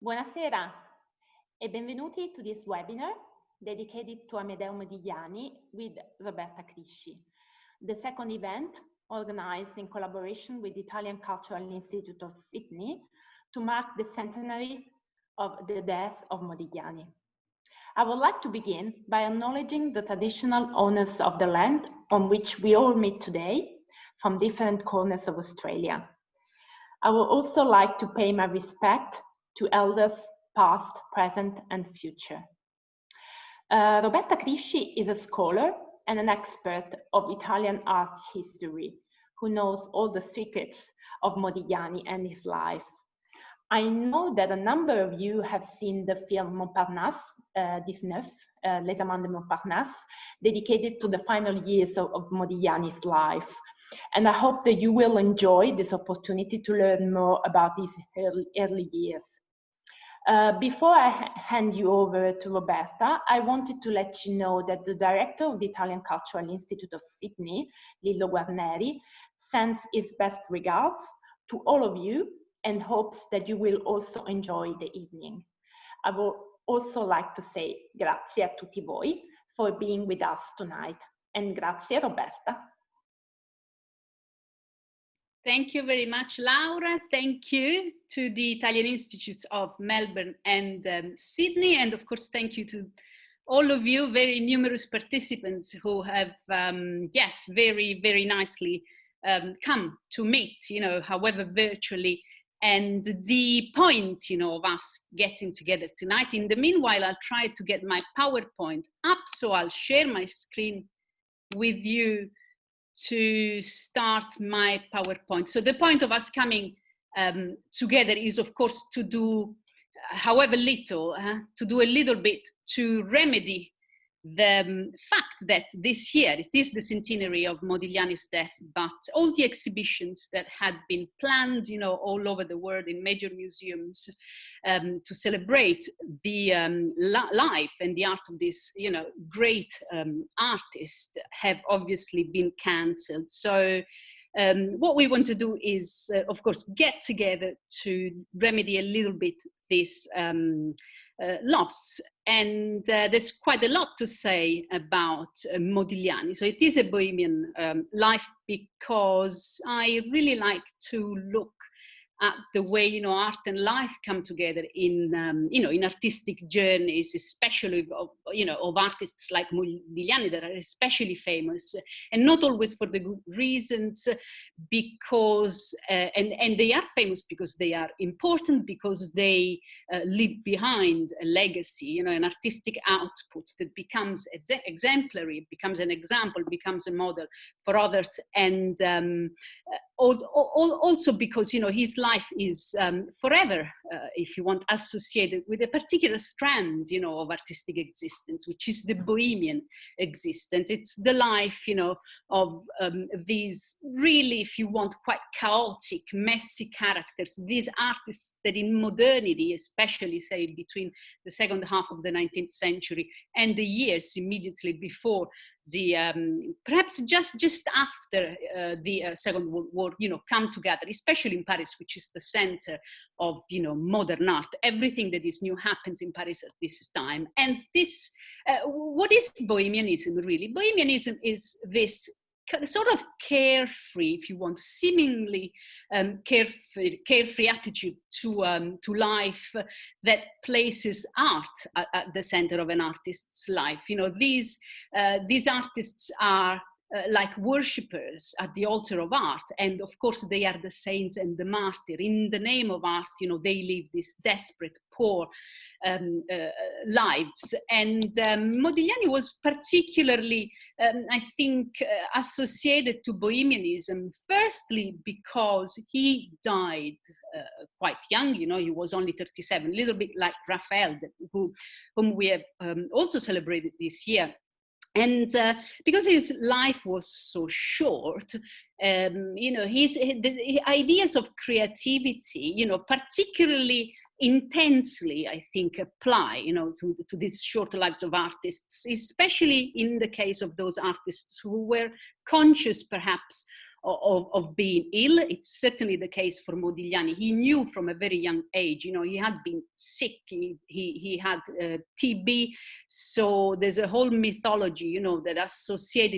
Buonasera e benvenuti to this webinar dedicated to Amedeo Modigliani with Roberta Crisci, the second event organized in collaboration with the Italian Cultural Institute of Sydney to mark the centenary of the death of Modigliani. I would like to begin by acknowledging the traditional owners of the land on which we all meet today from different corners of Australia. I would also like to pay my respect to elders past, present, and future. Roberta Crisci is a scholar and an expert of Italian art history who knows all the secrets of Modigliani and his life. I know that a number of you have seen the film Montparnasse, 19, Les Amants de Montparnasse, dedicated to the final years of Modigliani's life. And I hope that you will enjoy this opportunity to learn more about his early years. Before I hand you over to Roberta, I wanted to let you know that the director of the Italian Cultural Institute of Sydney, Lillo Guarneri, sends his best regards to all of you and hopes that you will also enjoy the evening. I would also like to say grazie a tutti voi for being with us tonight. And grazie, Roberta. Thank you very much, Laura. Thank you to the Italian Institutes of Melbourne and Sydney. And of course, thank you to all of you, very numerous participants who have, yes, very, very nicely come to meet, however virtually. And the point, of us getting together tonight. In the meanwhile, I'll try to get my PowerPoint up, so I'll share my screen with you to start my PowerPoint. So the point of us coming together is, of course, to do, however little, to do a little bit to remedy the fact that this year, it is the centenary of Modigliani's death, but all the exhibitions that had been planned, all over the world in major museums to celebrate the life and the art of this, great artist have obviously been cancelled. So what we want to do is, of course, get together to remedy a little bit this loss. And there's quite a lot to say about Modigliani. So it is a Bohemian life because I really like to look at the way, art and life come together in, in artistic journeys, especially of artists like Modigliani that are especially famous, and not always for the good reasons, because, and they are famous because they are important, because they leave behind a legacy, an artistic output that becomes exemplary, becomes an example, becomes a model for others, and also because, his life is forever, if you want, associated with a particular strand, of artistic existence, which is the Bohemian existence. It's the life, of these really, if you want, quite chaotic, messy characters, these artists that in modernity, especially, say, between the second half of the 19th century and the years immediately before the perhaps just after the Second World War, come together, especially in Paris, which is the center of modern art. Everything that is new happens in Paris at this time. And this, what is Bohemianism really? Bohemianism is this sort of carefree, if you want, seemingly carefree attitude to life that places art at the center of an artist's life. These artists are like worshippers at the altar of art, and of course they are the saints and the martyr. In the name of art, they live this desperate, poor lives. And Modigliani was particularly, I think, associated to Bohemianism, firstly because he died quite young, he was only 37, a little bit like Raphael, whom we have also celebrated this year. And because his life was so short, his ideas of creativity, particularly intensely, I think, apply, to these short lives of artists, especially in the case of those artists who were conscious, perhaps, of being ill. It's certainly the case for Modigliani. He knew from a very young age, you know, he had been sick, he had TB, so there's a whole mythology, you know, that associates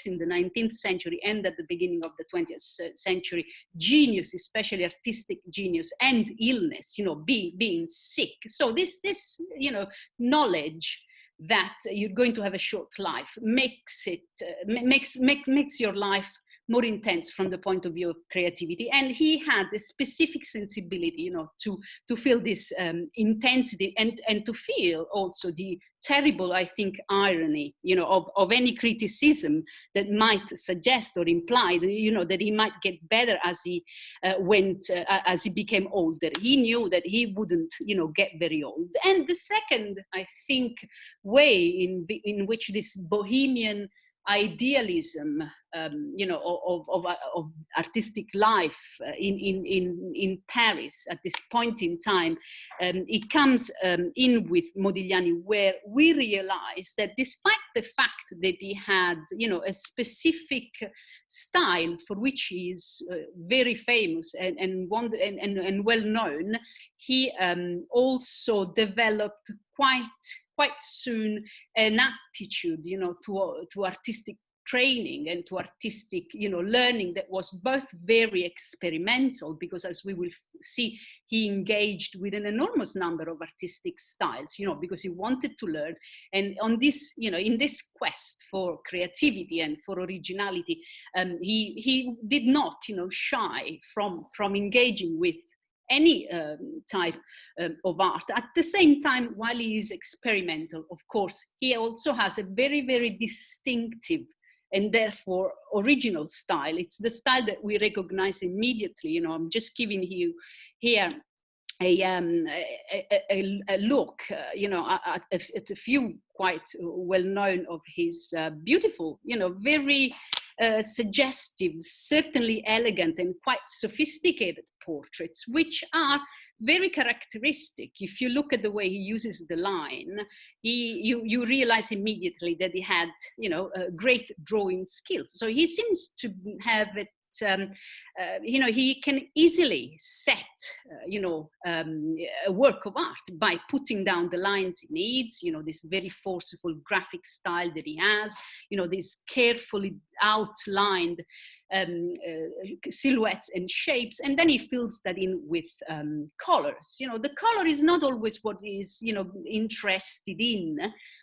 in the 19th century and at the beginning of the 20th century, genius, especially artistic genius, and illness, you know, being sick. So this you know, knowledge that you're going to have a short life makes your life more intense from the point of view of creativity. And he had a specific sensibility, you know, to feel this intensity and to feel also the terrible, I think, irony, you know, of any criticism that might suggest or imply, you know, that he might get better as he as he became older. He knew that he wouldn't, you know, get very old. And the second, I think, way in which this Bohemian idealism, you know, of artistic life in Paris at this point in time, it comes in with Modigliani, where we realize that despite the fact that he had, you know, a specific style for which he is very famous and well known, he also developed quite soon an aptitude, you know, to artistic training and to artistic, you know, learning that was both very experimental, because as we will see, he engaged with an enormous number of artistic styles, you know, because he wanted to learn. And on this, you know, in this quest for creativity and for originality, he did not, you know, shy from engaging with any type of art. At the same time, while he is experimental, of course, he also has a very, very distinctive and therefore original style. It's the style that we recognize immediately. You know, I'm just giving you here a look, you know, at a few quite well known of his beautiful, you know, very suggestive, certainly elegant and quite sophisticated portraits, which are very characteristic. If you look at the way he uses the line, you realize immediately that he had, you know, great drawing skills. So he seems to have it, you know, he can easily set, you know, a work of art by putting down the lines he needs, you know, this very forceful graphic style that he has, you know, this carefully outlined silhouettes and shapes, and then he fills that in with colors. You know, the color is not always what is, you know, interested in,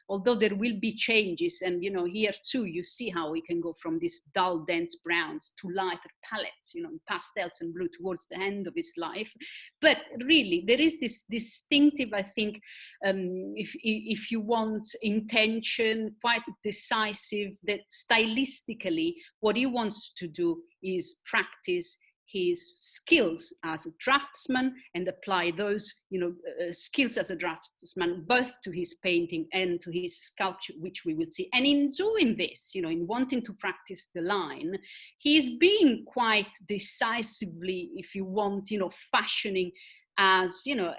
although there will be changes. And, you know, here too, you see how we can go from these dull, dense browns to lighter palettes, you know, pastels and blue towards the end of his life. But really, there is this distinctive, I think, if you want, intention, quite decisive, that stylistically, what he wants to do is practice his skills as a draftsman and apply those, you know, skills as a draftsman both to his painting and to his sculpture, which we will see. And in doing this, you know, in wanting to practice the line, he is being quite decisively, if you want, you know, fashioning as, you know,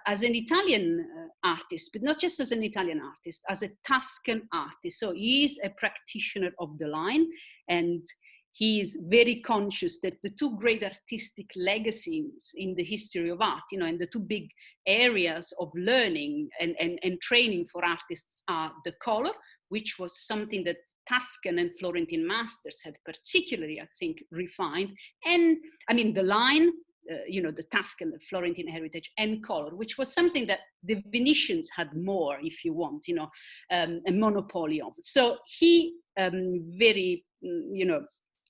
as an Italian artist, but not just as an Italian artist, as a Tuscan artist. So he is a practitioner of the line, and he is very conscious that the two great artistic legacies in the history of art, you know, and the two big areas of learning and training for artists are the color, which was something that Tuscan and Florentine masters had particularly, I think, refined. And I mean, the line, you know, the Tuscan, the Florentine heritage, and color, which was something that the Venetians had more, if you want, you know, a monopoly of. So he very, you know,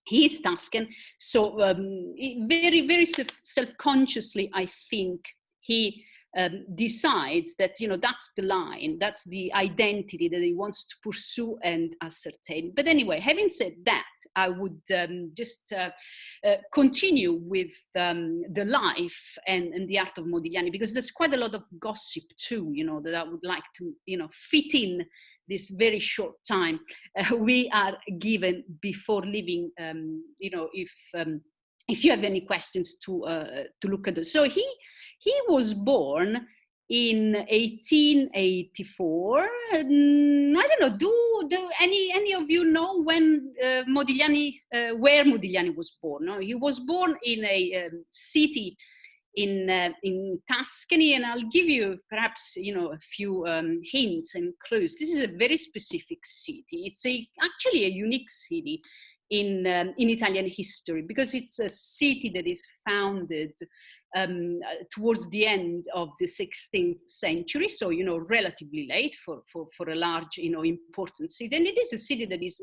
he is Tuscan, so very, very self-consciously, I think, he decides that, you know, that's the line, that's the identity that he wants to pursue and ascertain. But anyway, having said that, I would just continue with the life and the art of Modigliani, because there's quite a lot of gossip too, you know, that I would like to, you know, fit in this very short time we are given before leaving. You know, if you have any questions to look at this. So he was born in 1884. I don't know, do any of you know when Modigliani, where Modigliani was born? No? He was born in a city in Tuscany, and I'll give you perhaps a few hints and clues. This is a very specific city. It's actually a unique city in Italian history, because it's a city that is founded towards the end of the 16th century, so relatively late for a large important city. And it is a city that is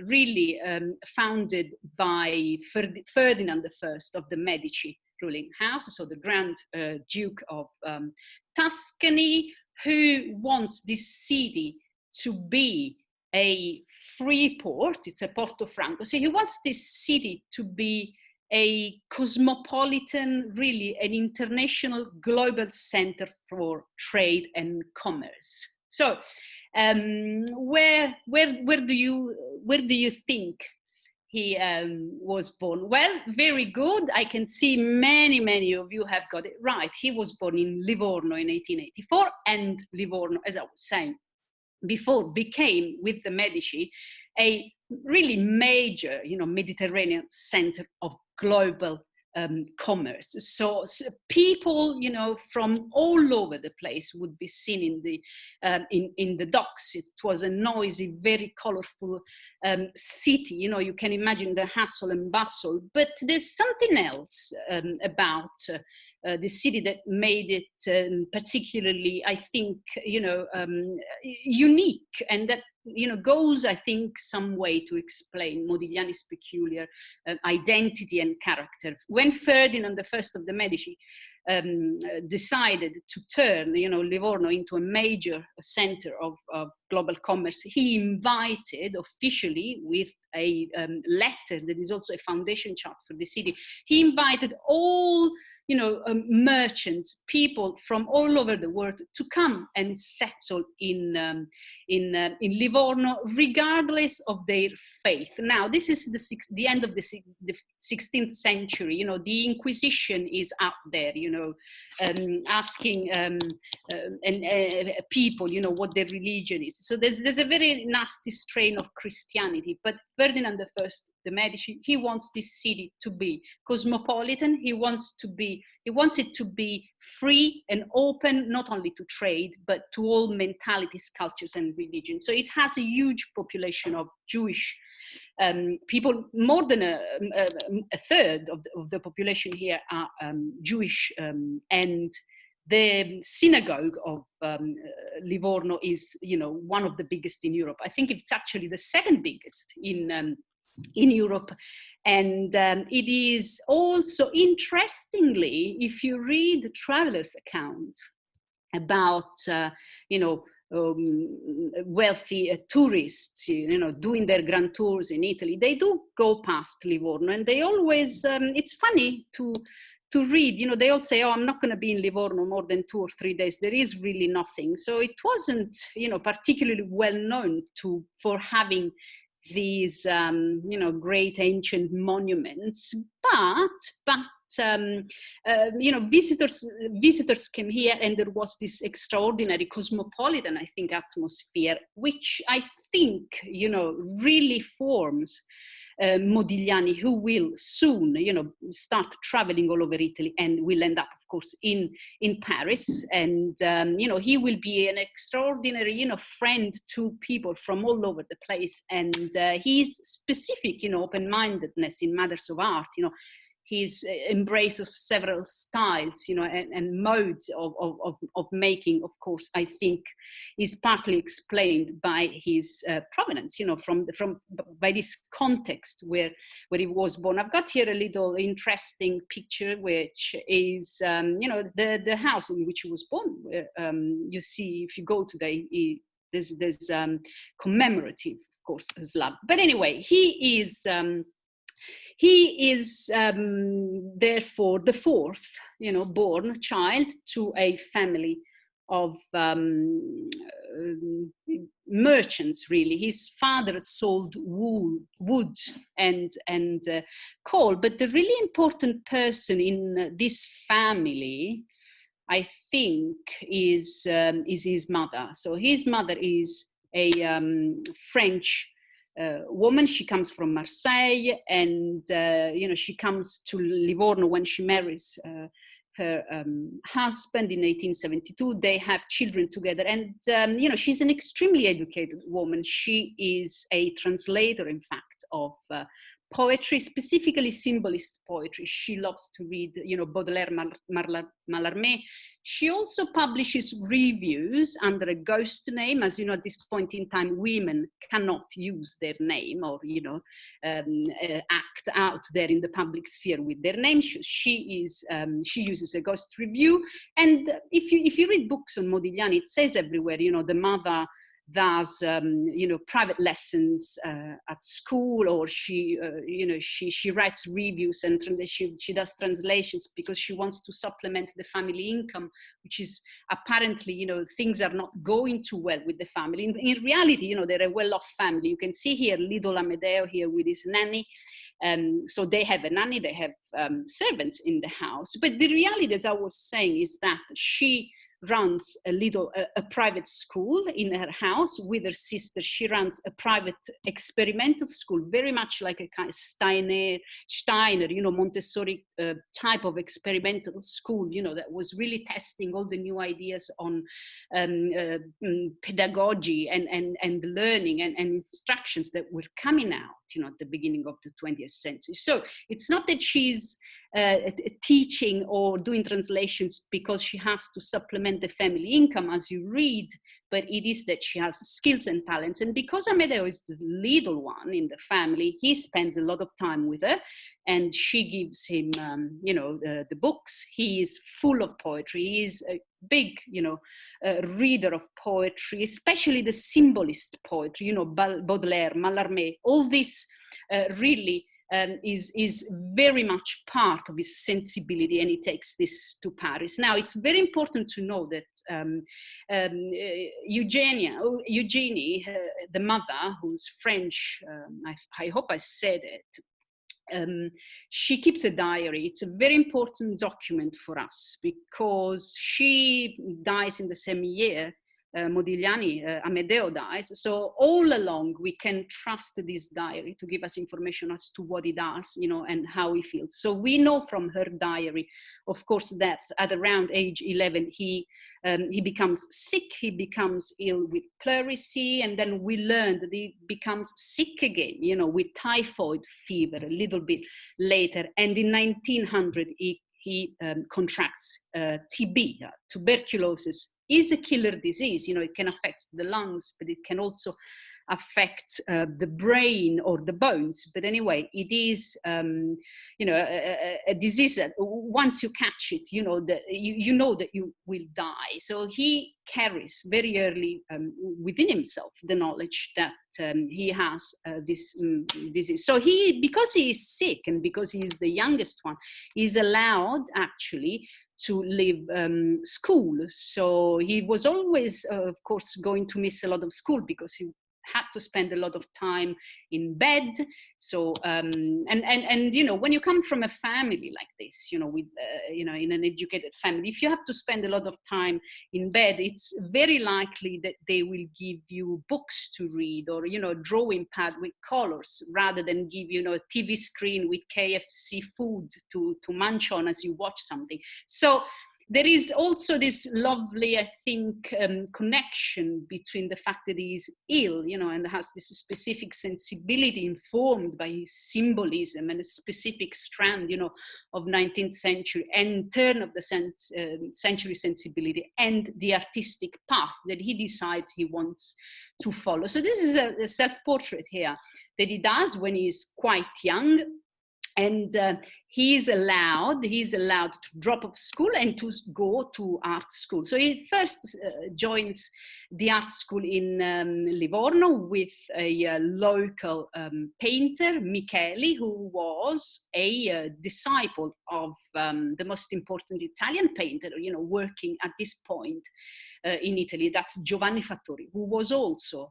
really founded by Ferdinand I of the Medici ruling house, so the Grand Duke of Tuscany, who wants this city to be a free port. It's a Porto Franco. So he wants this city to be a cosmopolitan, really an international global center for trade and commerce. So where do you think he was born? Well, very good. I can see many of you have got it right. He was born in Livorno in 1884, and Livorno, as I was saying before, became, with the Medici, a really major, Mediterranean center of global commerce. So people, from all over the place would be seen in the docks. It was a noisy, very colorful city. You can imagine the hustle and bustle. But there's something else about the city that made it particularly, I think, unique, and that goes, I think, some way to explain Modigliani's peculiar identity and character. When Ferdinand I of the Medici decided to turn, Livorno into a major center of global commerce, he invited officially, with a letter that is also a foundation chart for the city, he invited all merchants, people from all over the world, to come and settle in Livorno, regardless of their faith. Now, this is the end of the 16th century. The Inquisition is up there, asking people, what their religion is. So there's a very nasty strain of Christianity. But Ferdinand I, the Medici, he wants this city to be cosmopolitan. He wants it to be free and open, not only to trade, but to all mentalities, cultures, and religions. So it has a huge population of Jewish people. More than a third of the population here are Jewish, and the synagogue of Livorno is, one of the biggest in Europe. I think it's actually the second biggest in Europe. And it is also, interestingly, if you read the travelers' accounts about, wealthy tourists, doing their grand tours in Italy, they do go past Livorno, and they always, it's funny to read, they all say, oh, I'm not going to be in Livorno more than 2 or 3 days. There is really nothing. So it wasn't, particularly well known for having these, great ancient monuments, but visitors came here, and there was this extraordinary cosmopolitan, I think, atmosphere, which I think, really forms Modigliani, who will soon, start traveling all over Italy, and will end up, of course, in Paris. And, he will be an extraordinary, friend to people from all over the place. And his specific, open-mindedness in matters of art, his embrace of several styles, and modes of making, of course, I think is partly explained by his provenance, by this context where he was born. I've got here a little interesting picture, which is, the house in which he was born. Where, you see, if you go today, there's commemorative, of course, slab. But anyway, he is therefore the fourth, born child to a family of merchants, really. His father sold wood and coal, but the really important person in this family I think, is his mother. So his mother is a French woman. She comes from Marseille, and she comes to Livorno when she marries her husband in 1872. They have children together, and she's an extremely educated woman. She is a translator, in fact, of poetry, specifically symbolist poetry. She loves to read, Baudelaire, Mallarmé. She also publishes reviews under a ghost name. As you know, at this point in time, women cannot use their name or, act out there in the public sphere with their name. She uses a ghost review. And if you read books on Modigliani, it says everywhere, the mother does private lessons at school, or she writes reviews, and she does translations because she wants to supplement the family income, which is apparently, things are not going too well with the family. In reality, they're a well-off family. You can see here little Amedeo here with his nanny. So they have a nanny, they have servants in the house. But the reality, as I was saying, is that she runs a private school in her house with her sister. She runs a private experimental school, very much like a kind of Steiner, Montessori type of experimental school, that was really testing all the new ideas on pedagogy and learning and instructions that were coming out, at the beginning of the 20th century. So it's not that she's teaching or doing translations because she has to supplement the family income, as you read, but it is that she has skills and talents. And because Amedeo is the little one in the family, he spends a lot of time with her, and she gives him, the books. He is full of poetry. He is a big, reader of poetry, especially the symbolist poetry, Baudelaire, Mallarmé, all this really is very much part of his sensibility, and he takes this to Paris. Now, it's very important to know that Eugenie, the mother, who's French, I hope I said it, she keeps a diary. It's a very important document for us because she dies in the same year Modigliani, Amedeo dies. So all along we can trust this diary to give us information as to what he does, and how he feels. So we know from her diary, of course, that at around age 11, he becomes sick, he becomes ill with pleurisy, and then we learn that he becomes sick again, with typhoid fever a little bit later. And in 1900, he contracts TB, tuberculosis. Is a killer disease. It can affect the lungs, but it can also affect the brain or the bones. But anyway, it is, a disease that once you catch it, you know that you will die. So he carries very early within himself the knowledge that he has this disease. So because he is sick and because he is the youngest one, he's allowed actually to leave school. So he was always, of course, going to miss a lot of school because he had to spend a lot of time in bed. So and when you come from a family like this, with in an educated family, if you have to spend a lot of time in bed, it's very likely that they will give you books to read or drawing pad with colors rather than give a TV screen with KFC food to munch on as you watch something. So there is also this lovely, I think, connection between the fact that he is ill, and has this specific sensibility informed by his symbolism and a specific strand, of 19th century and turn of the century sensibility and the artistic path that he decides he wants to follow. So this is a self-portrait here that he does when he is quite young. And he's allowed to drop off school and to go to art school. So he first joins the art school in Livorno with a local painter, Macchiaioli, who was a disciple of the most important Italian painter, working at this point in Italy. That's Giovanni Fattori, who was also,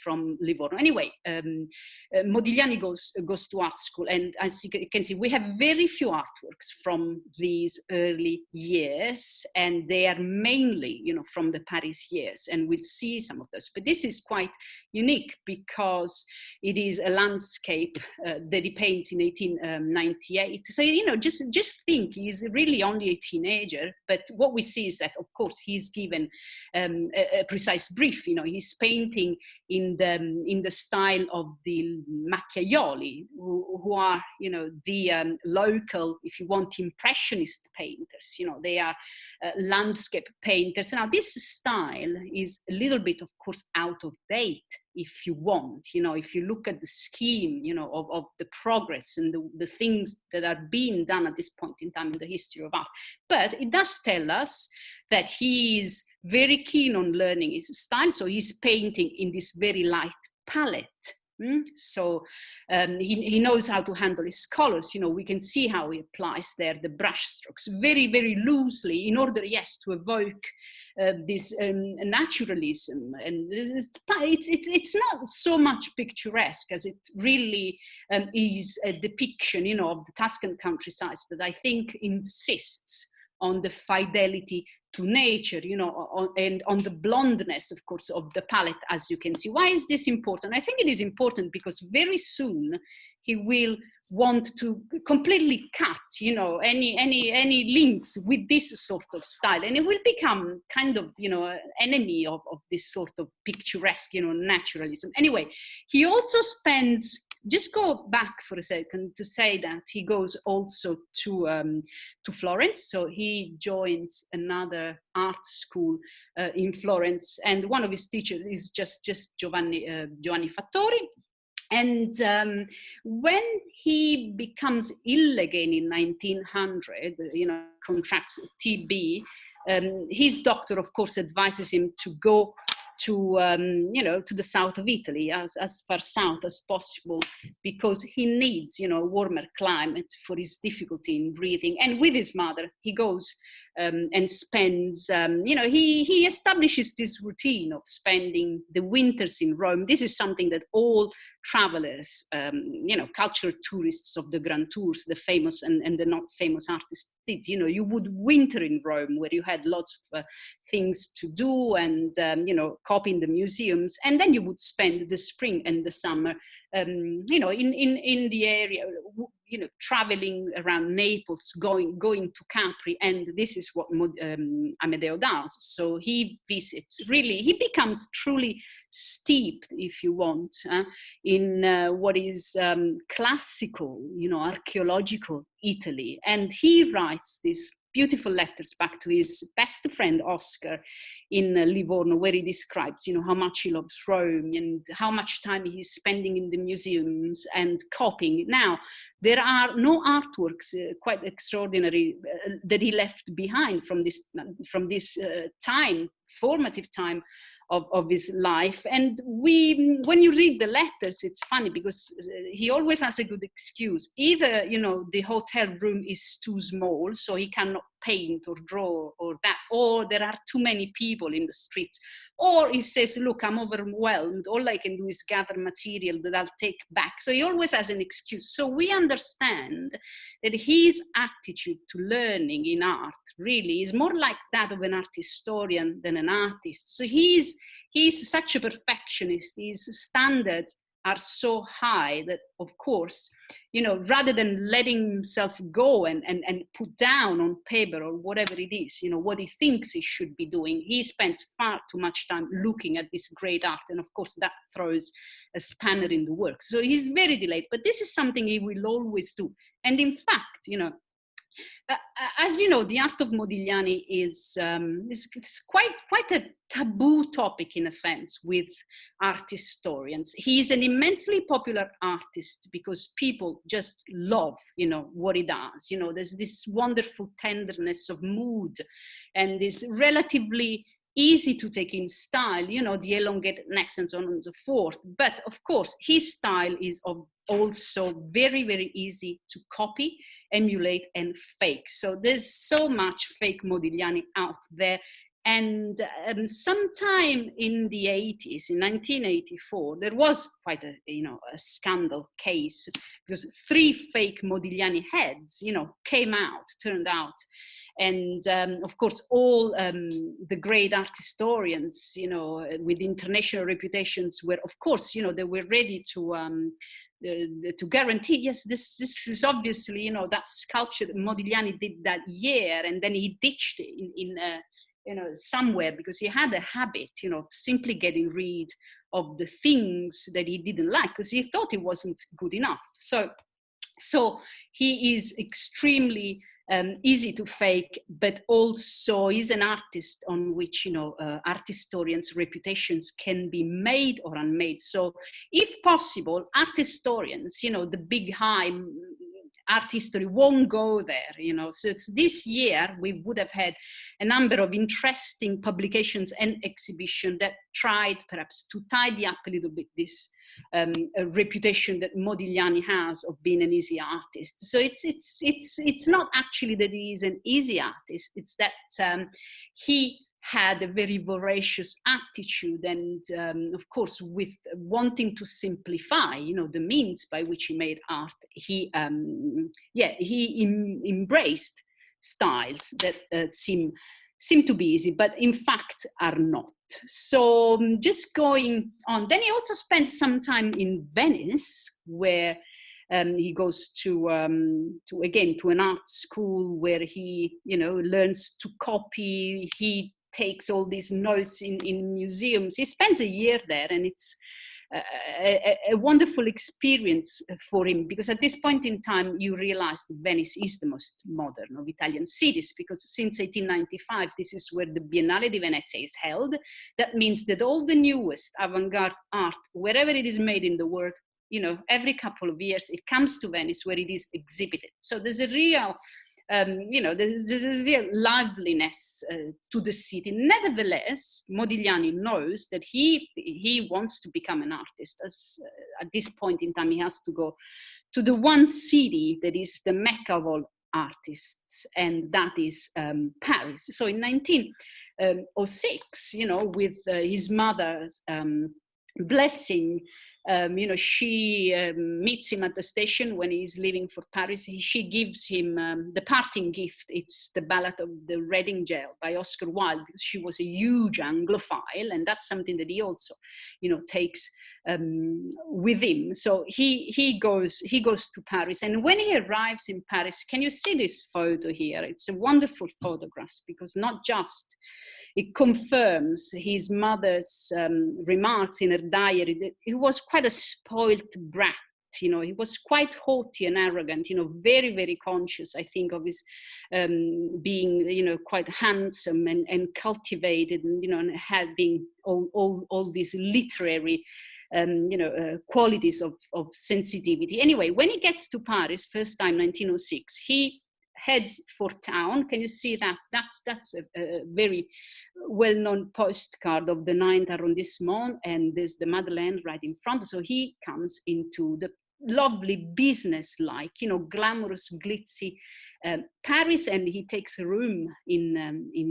from Livorno. Anyway, Modigliani goes to art school, and as you can see, we have very very few artworks from these early years, and they are mainly, you know, from the Paris years, and we'll see some of those. But this is quite unique because it is a landscape that he paints in 1898. So, you know, just think, he's really only a teenager, but what we see is that, of course, he's given a precise brief. You know, he's painting in the style of the Macchiaioli, who are, you know, the local, if you want, impressionist painters. You know, they are landscape painters. Now, this style is a little bit, of course, out of date, if you want. You know, if you look at the scheme, you know, of the progress and the things that are being done at this point in time in the history of art. But it does tell us that he is very keen on learning his style. So he's painting in this very light palette. So he knows how to handle his colors. You know, we can see how he applies there the brush strokes very, very loosely in order, yes, to evoke this naturalism. And it's not so much picturesque as it really is a depiction, you know, of the Tuscan countryside that I think insists on the fidelity to nature, you know, and on the blondness, of course, of the palette, as you can see. Why is this important? I think it is important because very soon he will want to completely cut, you know, any links with this sort of style, and it will become kind of, you know, an enemy of this sort of picturesque, you know, naturalism. Anyway, he also spends, just go back for a second to say that he goes also to Florence. So he joins another art school in Florence, and one of his teachers is just Giovanni Fattori. And when he becomes ill again in 1900, you know, contracts TB, his doctor, of course, advises him to go to, you know, to the south of Italy, as far south as possible, because he needs, you know, a warmer climate for his difficulty in breathing. And with his mother, he goes and spends, you know, he establishes this routine of spending the winters in Rome. This is something that all travelers, you know, cultural tourists of the Grand Tours, the famous and the not famous artists did. You know, you would winter in Rome, where you had lots of things to do and, you know, copy in the museums. And then you would spend the spring and the summer, you know, in the area, you know, traveling around Naples, going to Capri. And this is what Amedeo does. So he visits, really, he becomes truly steeped, if you want, in what is classical, you know, archaeological Italy. And he writes these beautiful letters back to his best friend Oscar in Livorno, where he describes, you know, how much he loves Rome and how much time he's spending in the museums and copying. Now, there are no artworks quite extraordinary that he left behind from this time, formative time of his life. And when you read the letters, it's funny because he always has a good excuse. Either, you know, the hotel room is too small, so he cannot paint or draw or that, or there are too many people in the streets, or he says, look, I'm overwhelmed, all I can do is gather material that I'll take back. So he always has an excuse. So we understand that his attitude to learning in art really is more like that of an art historian than an artist. So he's such a perfectionist. His standards are so high that, of course, you know, rather than letting himself go and put down on paper or whatever it is, you know, what he thinks he should be doing, he spends far too much time looking at this great art. And of course, that throws a spanner in the works. So he's very delayed, but this is something he will always do. And in fact, you know, as you know, the art of Modigliani is quite a taboo topic in a sense with art historians. He's an immensely popular artist because people just love, you know, what he does. You know, there's this wonderful tenderness of mood and this relatively easy to take in style, you know, the elongated necks and so on and so forth. But of course, his style is also very, very easy to copy, emulate, and fake. So there's so much fake Modigliani out there. And sometime in the 80s, in 1984, there was quite a scandal case, because 3 fake Modigliani heads, turned out. And of course, all the great art historians, with international reputations were, of course, they were ready to guarantee, yes, this is obviously, that sculpture that Modigliani did that year, and then he ditched it in somewhere, because he had a habit, of simply getting rid of the things that he didn't like, because he thought it wasn't good enough. So he is extremely easy to fake, but also is an artist on which, art historians' reputations can be made or unmade. So if possible, art historians, the big high art history won't go there, So it's this year we would have had a number of interesting publications and exhibitions that tried perhaps to tidy up a little bit this reputation that Modigliani has of being an easy artist. So it's not actually that he is an easy artist, it's that he had a very voracious attitude, and of course, with wanting to simplify, the means by which he made art, he embraced styles that seem to be easy, but in fact are not. So just going on, then he also spent some time in Venice, where he goes to an art school where he, learns to copy. He takes all these notes in museums. He spends a year there, and it's a wonderful experience for him, because at this point in time you realize that Venice is the most modern of Italian cities, because since 1895 this is where the Biennale di Venezia is held. That means that all the newest avant-garde art, wherever it is made in the world, every couple of years it comes to Venice, where it is exhibited. So there's a real there's a real liveliness to the city. Nevertheless, Modigliani knows that he wants to become an artist. At this point in time, he has to go to the one city that is the Mecca of all artists, and that is Paris. So in 1906, with his mother's blessing, she meets him at the station when he's leaving for Paris. She gives him the parting gift. It's the Ballad of the Reading Gaol by Oscar Wilde, because she was a huge Anglophile, and that's something that he also, takes with him. So he goes to Paris, and when he arrives in Paris, can you see this photo here? It's a wonderful photograph, because not just it confirms his mother's remarks in her diary that he was quite a spoilt brat. He was quite haughty and arrogant, very, very conscious, I think, of his being, quite handsome and cultivated, and having all these literary qualities of sensitivity. Anyway, when he gets to Paris, first time, 1906, he heads for town. Can you see that? That's a very well-known postcard of the 9th arrondissement, and there's the Madeleine right in front. So he comes into the lovely business-like, glamorous, glitzy Paris, and he takes a room in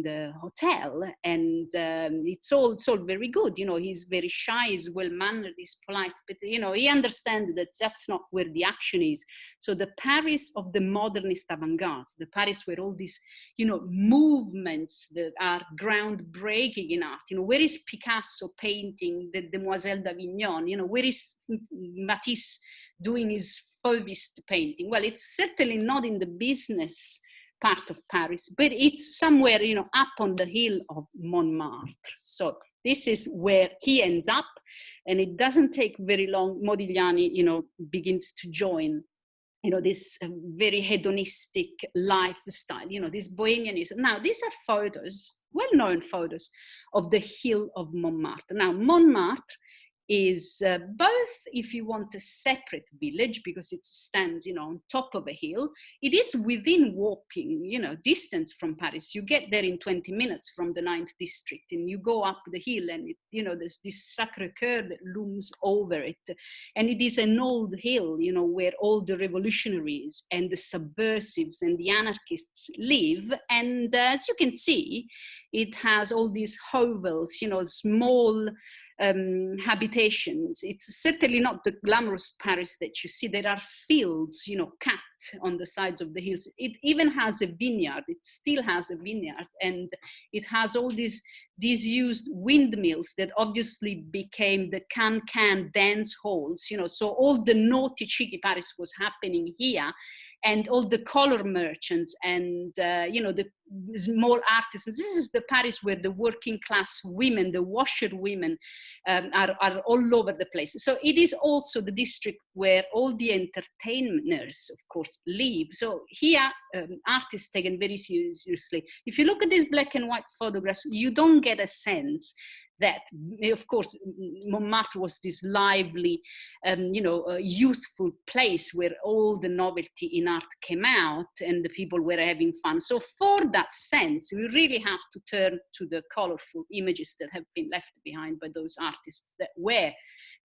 the hotel, and it's all very good. He's very shy, he's well-mannered, he's polite, but he understands that that's not where the action is. So the Paris of the modernist avant-garde, the Paris where all these movements that are groundbreaking in art, where is Picasso painting the Demoiselle d'Avignon, where is Matisse doing his Fauvist painting? Well, it's certainly not in the business part of Paris, but it's somewhere, up on the hill of Montmartre. So this is where he ends up, and it doesn't take very long. Modigliani, begins to join, this very hedonistic lifestyle, this Bohemianism. Now, these are photos, well-known photos of the hill of Montmartre. Now, Montmartre is both, if you want, a separate village because it stands, on top of a hill. It is within walking, distance from Paris. You get there in 20 minutes from the 9th district, and you go up the hill, and there's this Sacré-Cœur that looms over it, and it is an old hill, where all the revolutionaries and the subversives and the anarchists live. And as you can see, it has all these hovels, small habitations. It's certainly not the glamorous Paris that you see. There are fields, cut on the sides of the hills. It even has a vineyard. It still has a vineyard, and it has all these disused windmills that obviously became the can-can dance halls. So all the naughty, cheeky Paris was happening here. And all the color merchants and, the small artisans. This is the Paris where the working class women, the washer women, are all over the place. So it is also the district where all the entertainers, of course, live. So here, artists taken very seriously. If you look at these black and white photographs, you don't get a sense that, of course, Montmartre was this lively, youthful place where all the novelty in art came out and the people were having fun. So for that sense, we really have to turn to the colorful images that have been left behind by those artists that were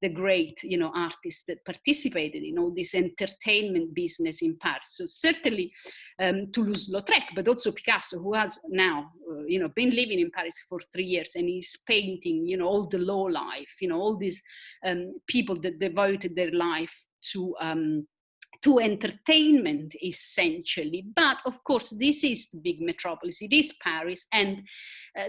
the great, artists that participated in all this entertainment business in Paris. So certainly Toulouse-Lautrec, but also Picasso, who has now, been living in Paris for 3 years, and he's painting, all the low life, all these people that devoted their life to entertainment, essentially. But of course, this is the big metropolis. It is Paris, and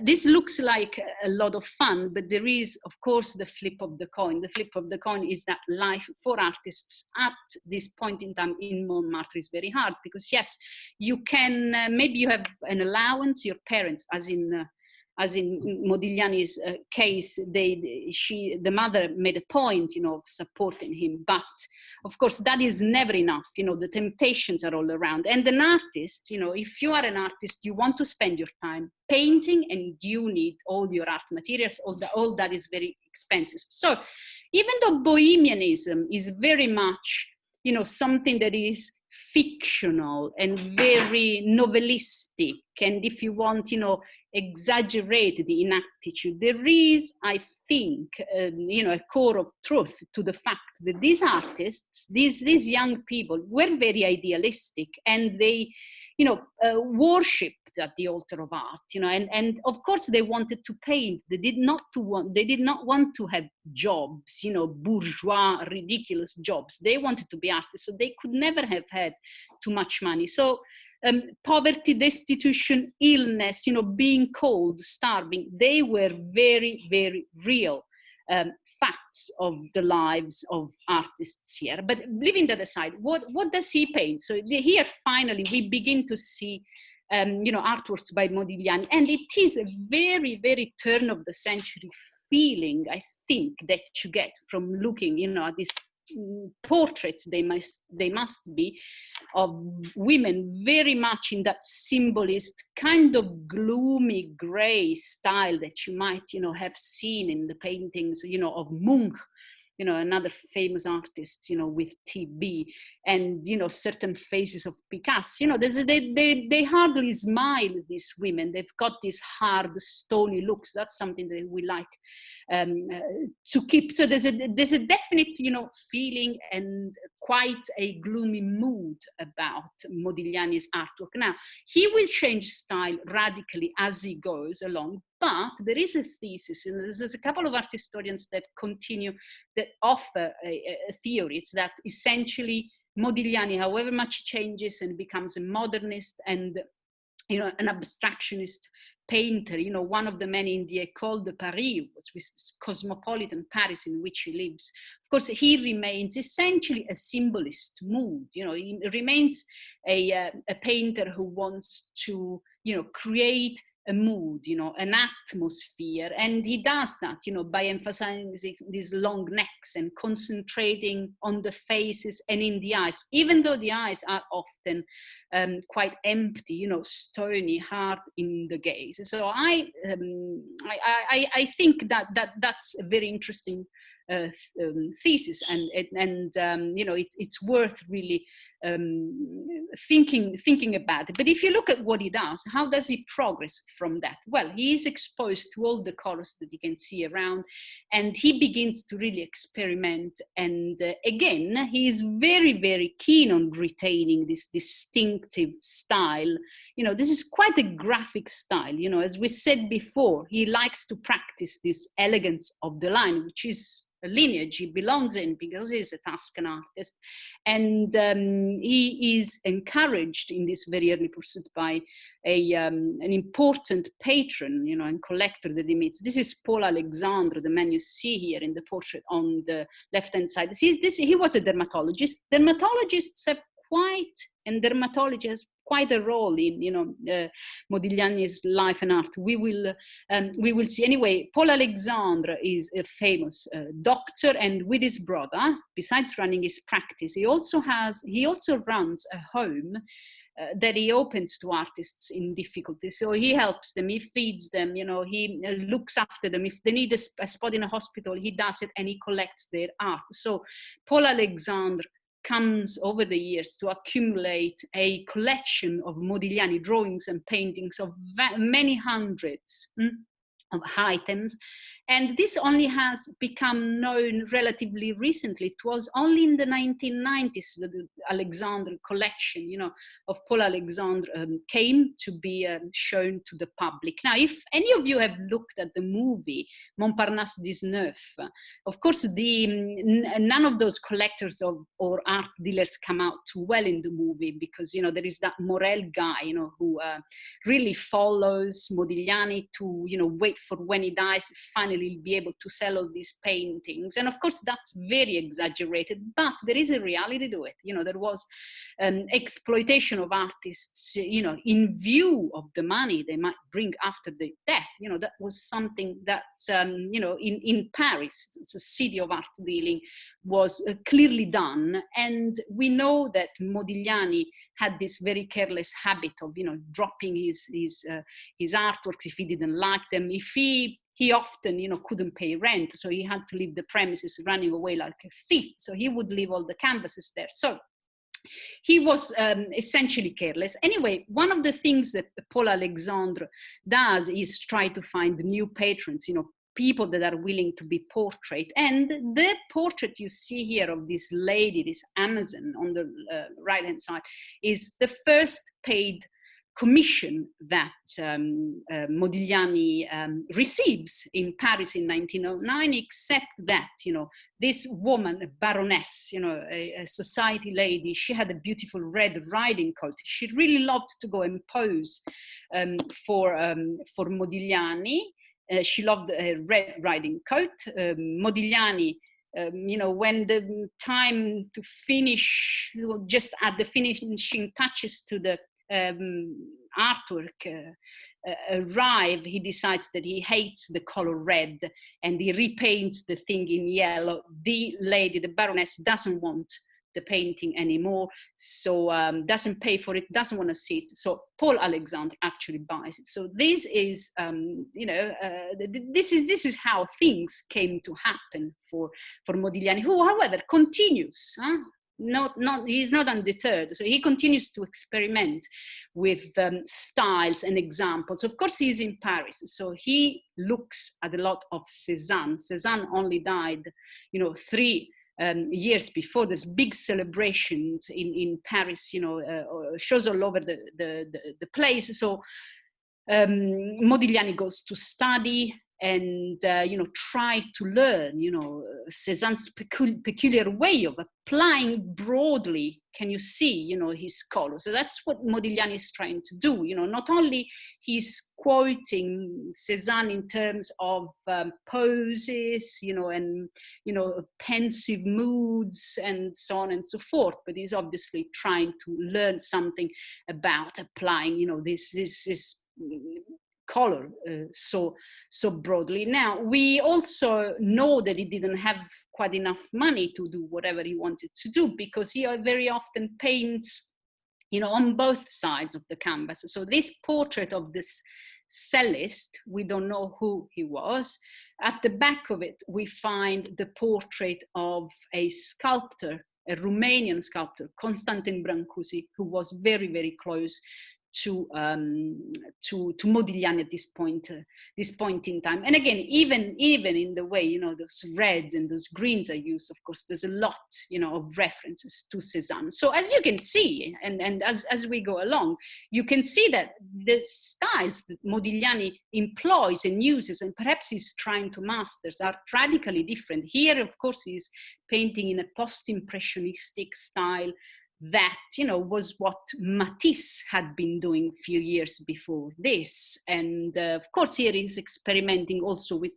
this looks like a lot of fun, but there is, of course, the flip of the coin. The flip of the coin is that life for artists at this point in time in Montmartre is very hard, because yes, you can, maybe you have an allowance, your parents, as in Modigliani's case, the mother made a point, of supporting him. But of course, that is never enough. The temptations are all around. And an artist, if you are an artist, you want to spend your time painting, and you need all your art materials. All that is very expensive. So even though Bohemianism is very much, something that is fictional and very novelistic, and if you want, exaggerate the inaptitude, there is, I think, a core of truth to the fact that these artists, these young people, were very idealistic, and they, worshipped at the altar of art, and of course they wanted to paint. They did not want to have jobs, bourgeois, ridiculous jobs. They wanted to be artists, so they could never have had too much money. So poverty, destitution, illness, being cold, starving, they were very, very real facts of the lives of artists here. But leaving that aside, what does he paint? So here, finally, we begin to see artworks by Modigliani, and it is a very, very turn of the century feeling, I think, that you get from looking, at these portraits. They must be of women very much in that symbolist kind of gloomy gray style that you might have seen in the paintings of Munch, another famous artist, with TB, and, certain phases of Picasso. They hardly smile, these women. They've got these hard, stony looks. That's something that we like to keep. So there's a definite, feeling and quite a gloomy mood about Modigliani's artwork. Now, he will change style radically as he goes along, but there is a thesis, and there's a couple of art historians that offer a theory. It's that essentially Modigliani, however much he changes and becomes a modernist and an abstractionist painter, one of the many in the École de Paris, was this cosmopolitan Paris in which he lives. Of course, he remains essentially a symbolist mood. He remains a painter who wants to, create a mood, an atmosphere. And he does that, by emphasizing these long necks and concentrating on the faces and in the eyes, even though the eyes are often quite empty, stony, hard in the gaze. So I think that's a very interesting thesis, and you know, it's worth really thinking about it. But if you look at what he does, how does he progress from that? Well, he is exposed to all the colors that you can see around, and he begins to really experiment. And again, he is very, very keen on retaining this distinctive style. You know, this is quite a graphic style. You know, as we said before, he likes to practice this elegance of the line, which is a lineage he belongs in because he's a Tuscan artist. And he is encouraged in this very early pursuit by an important patron, you know, and collector that he meets. This is Paul Alexandre, the man you see here in the portrait on the left-hand side. He was a dermatologist. Dermatologists have and dermatology has quite a role in, you know, Modigliani's life and art. We will see. Anyway, Paul Alexandre is a famous doctor, and with his brother, besides running his practice, he also runs a home that he opens to artists in difficulty. So he helps them, he feeds them, you know, he looks after them. If they need a spot in a hospital, he does it, and he collects their art. So Paul Alexandre comes over the years to accumulate a collection of Modigliani drawings and paintings of many hundreds of items. And this only has become known relatively recently. It was only in the 1990s that the Alexandre collection, you know, of Paul Alexandre came to be shown to the public. Now, if any of you have looked at the movie Montparnasse 19, of course, none of those collectors or art dealers come out too well in the movie, because, you know, there is that Morel guy, you know, who really follows Modigliani to, you know, wait for when he dies, finally be able to sell all these paintings. And of course, that's very exaggerated, but there is a reality to it. You know, there was exploitation of artists, you know, in view of the money they might bring after their death. You know, that was something that, you know, in Paris, the city of art dealing, was clearly done. And we know that Modigliani had this very careless habit of, you know, dropping his artworks if he didn't like them. If he often, you know, couldn't pay rent, so he had to leave the premises running away like a thief. So he would leave all the canvases there. So he was essentially careless. Anyway, one of the things that Paul Alexandre does is try to find new patrons, you know, people that are willing to be portrayed. And the portrait you see here of this lady, this Amazon on the right-hand side, is the first paid commission that Modigliani receives in Paris in 1909, except that, you know, this woman, a baroness, you know, a society lady, she had a beautiful red riding coat. She really loved to go and pose for Modigliani. She loved a red riding coat. Modigliani, you know, when the time to finish, just at the finishing touches to the artwork arrive, he decides that he hates the color red, and he repaints the thing in yellow. The lady, the baroness, doesn't want the painting anymore, so doesn't pay for it, doesn't want to see it. So Paul Alexandre actually buys it. So this is, you know, this is how things came to happen for Modigliani, who, however, continues. He's not undeterred. So he continues to experiment with styles and examples. Of course, he's in Paris, so he looks at a lot of Cézanne. Cézanne only died, you know, 3 years before. There's big celebrations in Paris, you know, shows all over the place. So Modigliani goes to study and, you know, try to learn, you know, Cézanne's peculiar way of applying broadly, can you see, you know, his color. So that's what Modigliani is trying to do. You know, not only he's quoting Cézanne in terms of poses, you know, and, you know, pensive moods and so on and so forth, but he's obviously trying to learn something about applying, you know, this color so broadly. Now, we also know that he didn't have quite enough money to do whatever he wanted to do, because he very often paints, you know, on both sides of the canvas. So this portrait of this cellist. We don't know who he was. At the back of it, we find the portrait of a sculptor, a Romanian sculptor, Constantin Brancusi, who was very, very close to Modigliani at this point in time. And again, even in the way, you know, those reds and those greens are used, of course, there's a lot, you know, of references to Cézanne. So as you can see, and as we go along, you can see that the styles that Modigliani employs and uses, and perhaps he's trying to master, are radically different. Here, of course, he's painting in a post-impressionistic style that, you know, was what Matisse had been doing a few years before this. And of course, here he's experimenting also with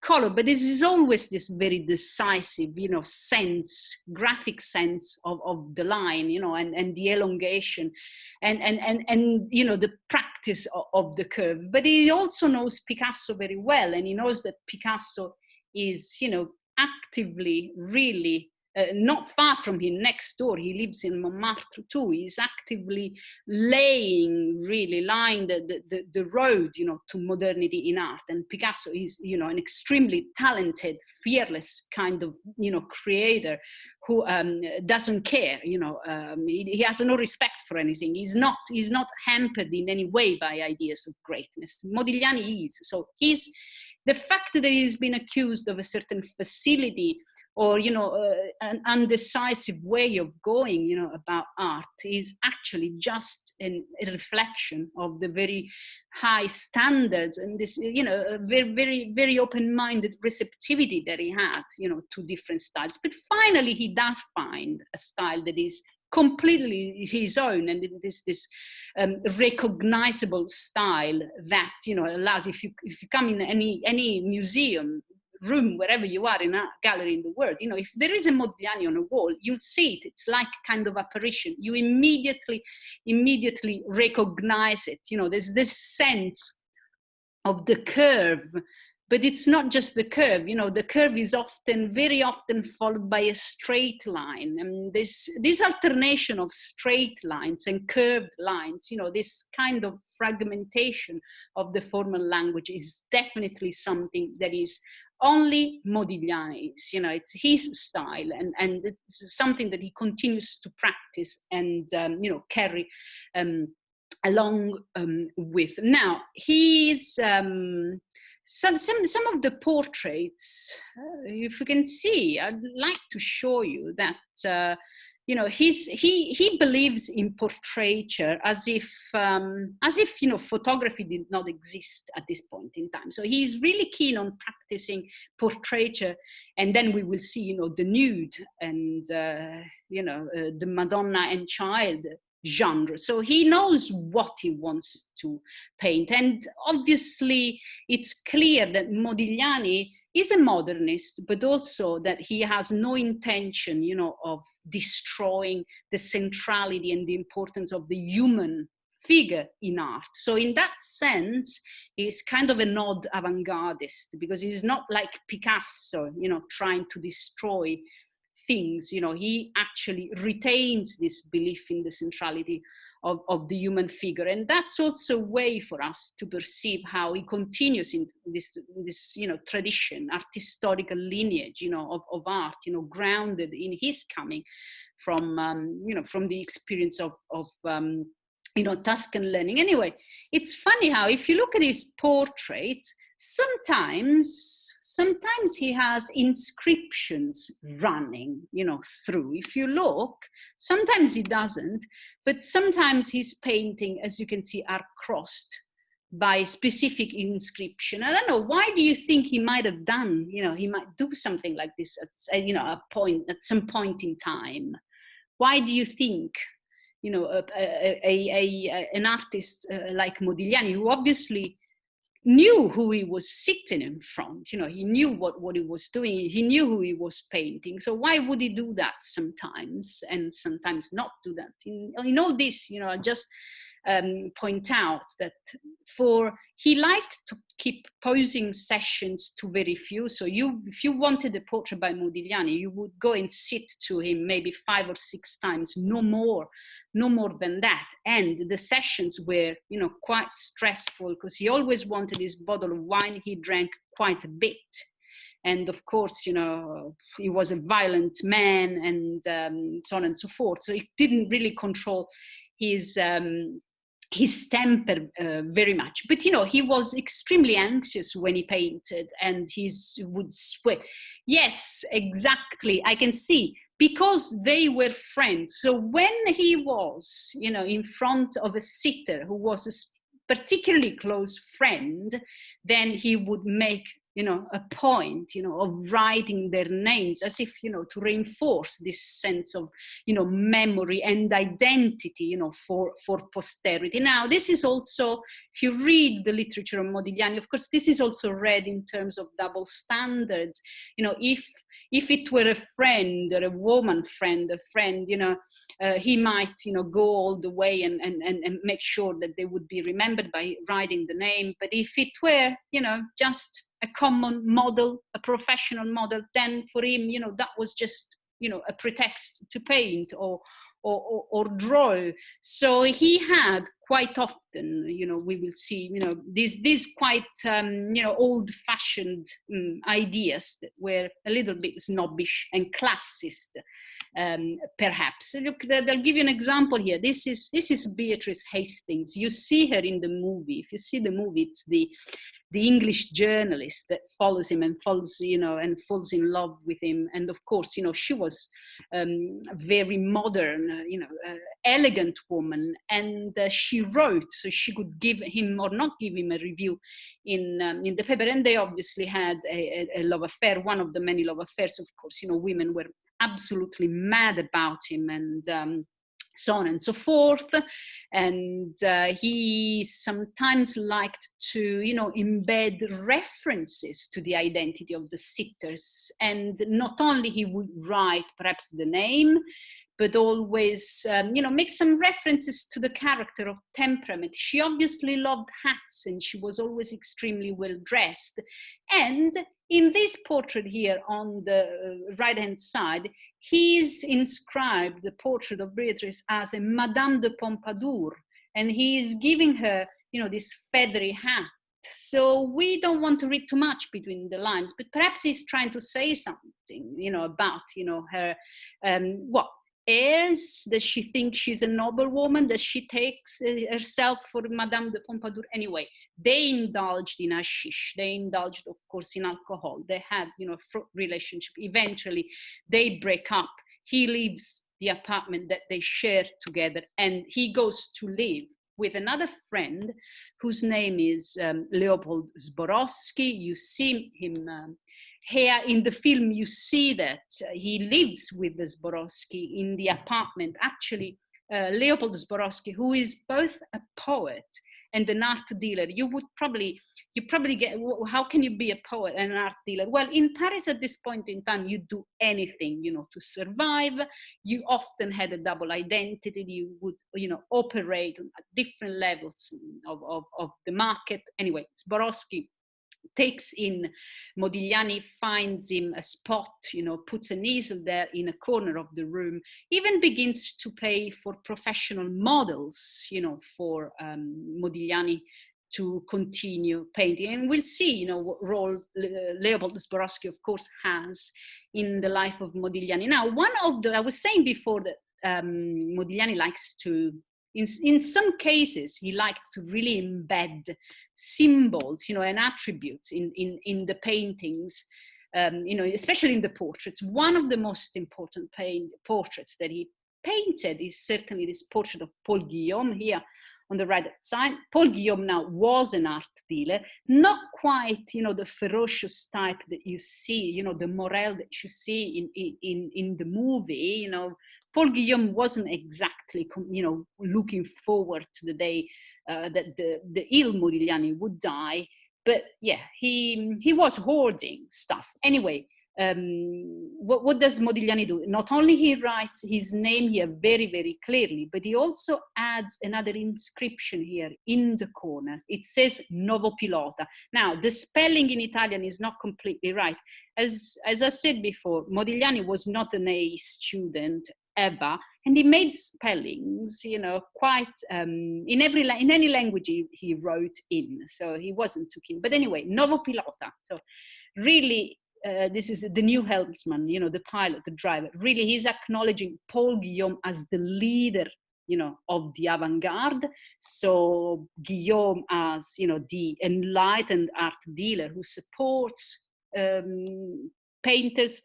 color, but this is always this very decisive, you know, sense, graphic sense of the line, you know, and the elongation and you know, the practice of the curve. But he also knows Picasso very well, and he knows that Picasso is, you know, actively really not far from him, next door. He lives in Montmartre too. He's actively laying the road, you know, to modernity in art. And Picasso is, you know, an extremely talented, fearless kind of, you know, creator who doesn't care, you know, he has no respect for anything. He's not hampered in any way by ideas of greatness. Modigliani is. So the fact that he's been accused of a certain facility or, you know, an undecisive way of going, you know, about art is actually just a reflection of the very high standards and this, you know, very, very, very open-minded receptivity that he had, you know, to different styles. But finally, he does find a style that is completely his own, and this recognizable style that, you know, allows, if you come in any museum room, wherever you are, in a gallery in the world, you know, if there is a Modigliani on a wall, you'll see it. It's like kind of apparition. You immediately recognize it. You know, there's this sense of the curve, but it's not just the curve. You know, the curve is very often followed by a straight line, and this alternation of straight lines and curved lines, you know, this kind of fragmentation of the formal language is definitely something that is only Modigliani's, you know, it's his style, and it's something that he continues to practice and, you know, carry along with. Now, he's, some of the portraits, if you can see, I'd like to show you that, you know, he believes in portraiture as if, you know, photography did not exist at this point in time. So he's really keen on practicing portraiture, and then we will see, you know, the nude and, you know, the Madonna and Child genre. So he knows what he wants to paint, and obviously it's clear that Modigliani is a modernist, but also that he has no intention, you know, of destroying the centrality and the importance of the human figure in art. So in that sense, he's kind of an odd avant-gardist, because he's not like Picasso, you know, trying to destroy things. You know, he actually retains this belief in the centrality of the human figure, and that's also a way for us to perceive how he continues in this you know, tradition, art historical lineage, you know, of art, you know, grounded in his coming from you know, from the experience of you know, Tuscan learning. Anyway, it's funny how, if you look at his portraits, sometimes he has inscriptions running, you know, through. If you look, sometimes he doesn't, but sometimes his painting, as you can see, are crossed by specific inscription. I don't know, why do you think he might have done, you know, he might do something like this at, you know, at some point in time? Why do you think, you know, an artist like Modigliani, who obviously knew who he was sitting in front, you know, he knew what he was doing, he knew who he was painting, so why would he do that sometimes and sometimes not do that? In all this, you know, just point out that he liked to keep posing sessions to very few. So if you wanted a portrait by Modigliani, you would go and sit to him maybe 5 or 6 times, no more than that. And the sessions were, quite stressful, because he always wanted his bottle of wine. He drank quite a bit. And of course, he was a violent man, and so on and so forth. So he didn't really control his temper very much. But, he was extremely anxious when he painted, and he would sweat. Yes, exactly. I can see, because they were friends. So when he was, in front of a sitter who was a particularly close friend, then he would make a point, of writing their names, as if, to reinforce this sense of, memory and identity, for posterity. Now, this is also, if you read the literature of Modigliani, of course, this is also read in terms of double standards. If it were a friend or a woman friend, he might, go all the way and make sure that they would be remembered by writing the name. But if it were, just a common model, a professional model, then for him, that was just, a pretext to paint or draw. So he had quite often, we will see, these quite, old-fashioned ideas that were a little bit snobbish and classist, perhaps. Look, I'll give you an example here. This is Beatrice Hastings. You see her in the movie. If you see the movie, it's the English journalist that follows him and falls in love with him. And of course, she was a very modern, elegant woman. And she wrote, so she could give him or not give him a review in the paper. And they obviously had a love affair, one of the many love affairs. Of course, women were absolutely mad about him, and so on and so forth. And he sometimes liked to, embed references to the identity of the sitters. And not only he would write perhaps the name, but always, make some references to the character of temperament. She obviously loved hats, and she was always extremely well dressed. And in this portrait here on the right-hand side, he's inscribed the portrait of Beatrice as a Madame de Pompadour, and he's giving her, this feathery hat. So we don't want to read too much between the lines, but perhaps he's trying to say something, about, her, what airs? Does she think she's a noble woman? Does she take herself for Madame de Pompadour? Anyway, they indulged in hashish. They indulged, of course, in alcohol. They had, a relationship. Eventually, they break up. He leaves the apartment that they share together, and he goes to live with another friend whose name is Leopold Zborowski. You see him here in the film. You see that he lives with the Zborowski in the apartment. Actually, Leopold Zborowski, who is both a poet and an art dealer. You probably get, how can you be a poet and an art dealer? Well, in Paris at this point in time, you do anything, to survive. You often had a double identity. You would, operate at different levels of the market. Anyway, Zborowski takes in Modigliani, finds him a spot, puts an easel there in a corner of the room, even begins to pay for professional models, for Modigliani to continue painting. And we'll see, what role Leopold Zborowski, of course, has in the life of Modigliani. Now, I was saying before that Modigliani likes to, in some cases, he liked to really embed symbols, and attributes in the paintings, especially in the portraits. One of the most important portraits that he painted is certainly this portrait of Paul Guillaume here on the right side. Paul Guillaume now was an art dealer, not quite, the ferocious type that you see, the Morel that you see in the movie. Paul Guillaume wasn't exactly, looking forward to the day that the ill Modigliani would die. But yeah, he was hoarding stuff. Anyway, what does Modigliani do? Not only he writes his name here very, very clearly, but he also adds another inscription here in the corner. It says Novo Pilota. Now, the spelling in Italian is not completely right. As I said before, Modigliani was not an A student ever, and he made spellings, you know, quite in any language he wrote in. So he wasn't too keen. But anyway, Novo Pilota. So really, this is the new helmsman, you know, the pilot, the driver. Really, he's acknowledging Paul Guillaume as the leader, you know, of the avant-garde. So Guillaume as, you know, the enlightened art dealer who supports painters,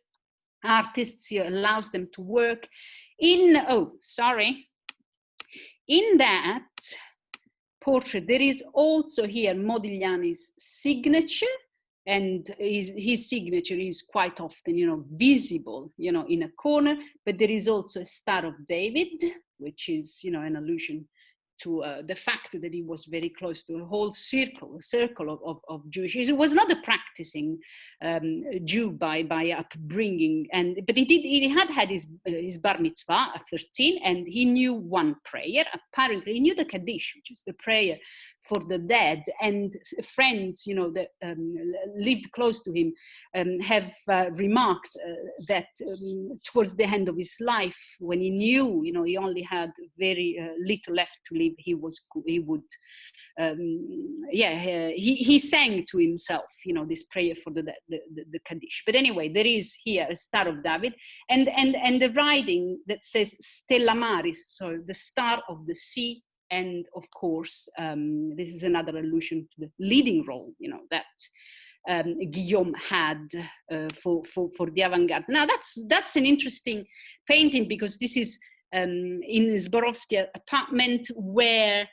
artists, you know, allows them to work in, in that portrait, there is also here Modigliani's signature. And his signature is quite often, you know, visible, you know, in a corner, but there is also a Star of David, which is, you know, an allusion to the fact that he was very close to a whole circle of Jewish. He was not a practicing Jew by upbringing, but he had his bar mitzvah at 13, and he knew one prayer. Apparently, he knew the Kaddish, which is the prayer for the dead, and friends, you know, that lived close to him have remarked that towards the end of his life, when he knew, you know, he only had very little left to live, he sang to himself, you know, this prayer for the Kaddish. But anyway, there is here a Star of David, and the writing that says Stella Maris, so the star of the sea. And of course, this is another allusion to the leading role, you know, that Guillaume had for the avant-garde. Now that's an interesting painting, because this is in Zborowski's apartment, where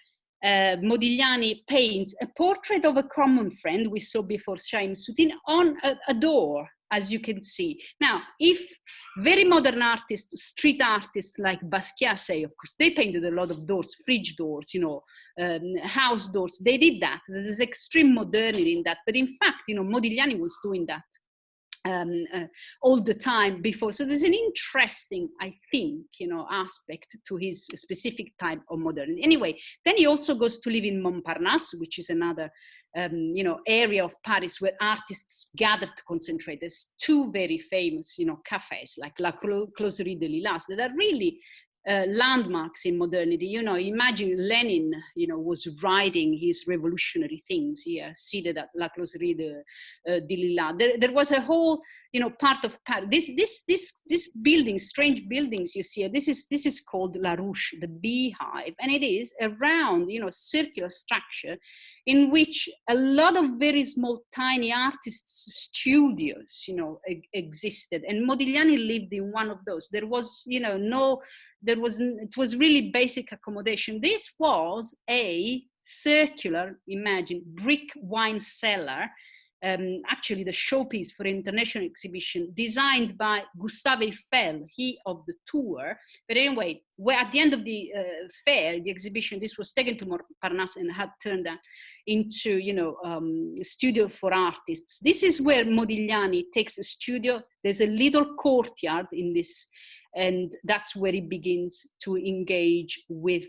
Modigliani paints a portrait of a common friend we saw before, Chaim Soutine, on a door, as you can see. Now, if very modern artists, street artists like Basquiat say, of course, they painted a lot of doors, fridge doors, you know, house doors. They did that. There's extreme modernity in that. But in fact, you know, Modigliani was doing that all the time before. So there's an interesting, I think, you know, aspect to his specific type of modernity. Anyway, then he also goes to live in Montparnasse, which is another you know, area of Paris where artists gather to concentrate. There's two very famous, you know, cafes like La Closerie de Lilas that are really landmarks in modernity. You know, imagine Lenin, you know, was writing his revolutionary things here, seated at La Closerie de Lilas. There was a whole, you know, part of Paris. This building, strange buildings you see, this is called La Ruche, the beehive, and it is a round, you know, circular structure in which a lot of very small, tiny artists' studios, you know, existed. And Modigliani lived in one of those. There was, you know, it was really basic accommodation. This was a circular, imagine, brick wine cellar, actually the showpiece for an international exhibition designed by Gustave Eiffel, he of the tour. But anyway, where at the end of the fair, the exhibition, this was taken to Montparnasse and had turned into, you know, a studio for artists. This is where Modigliani takes a studio. There's a little courtyard in this, and that's where he begins to engage with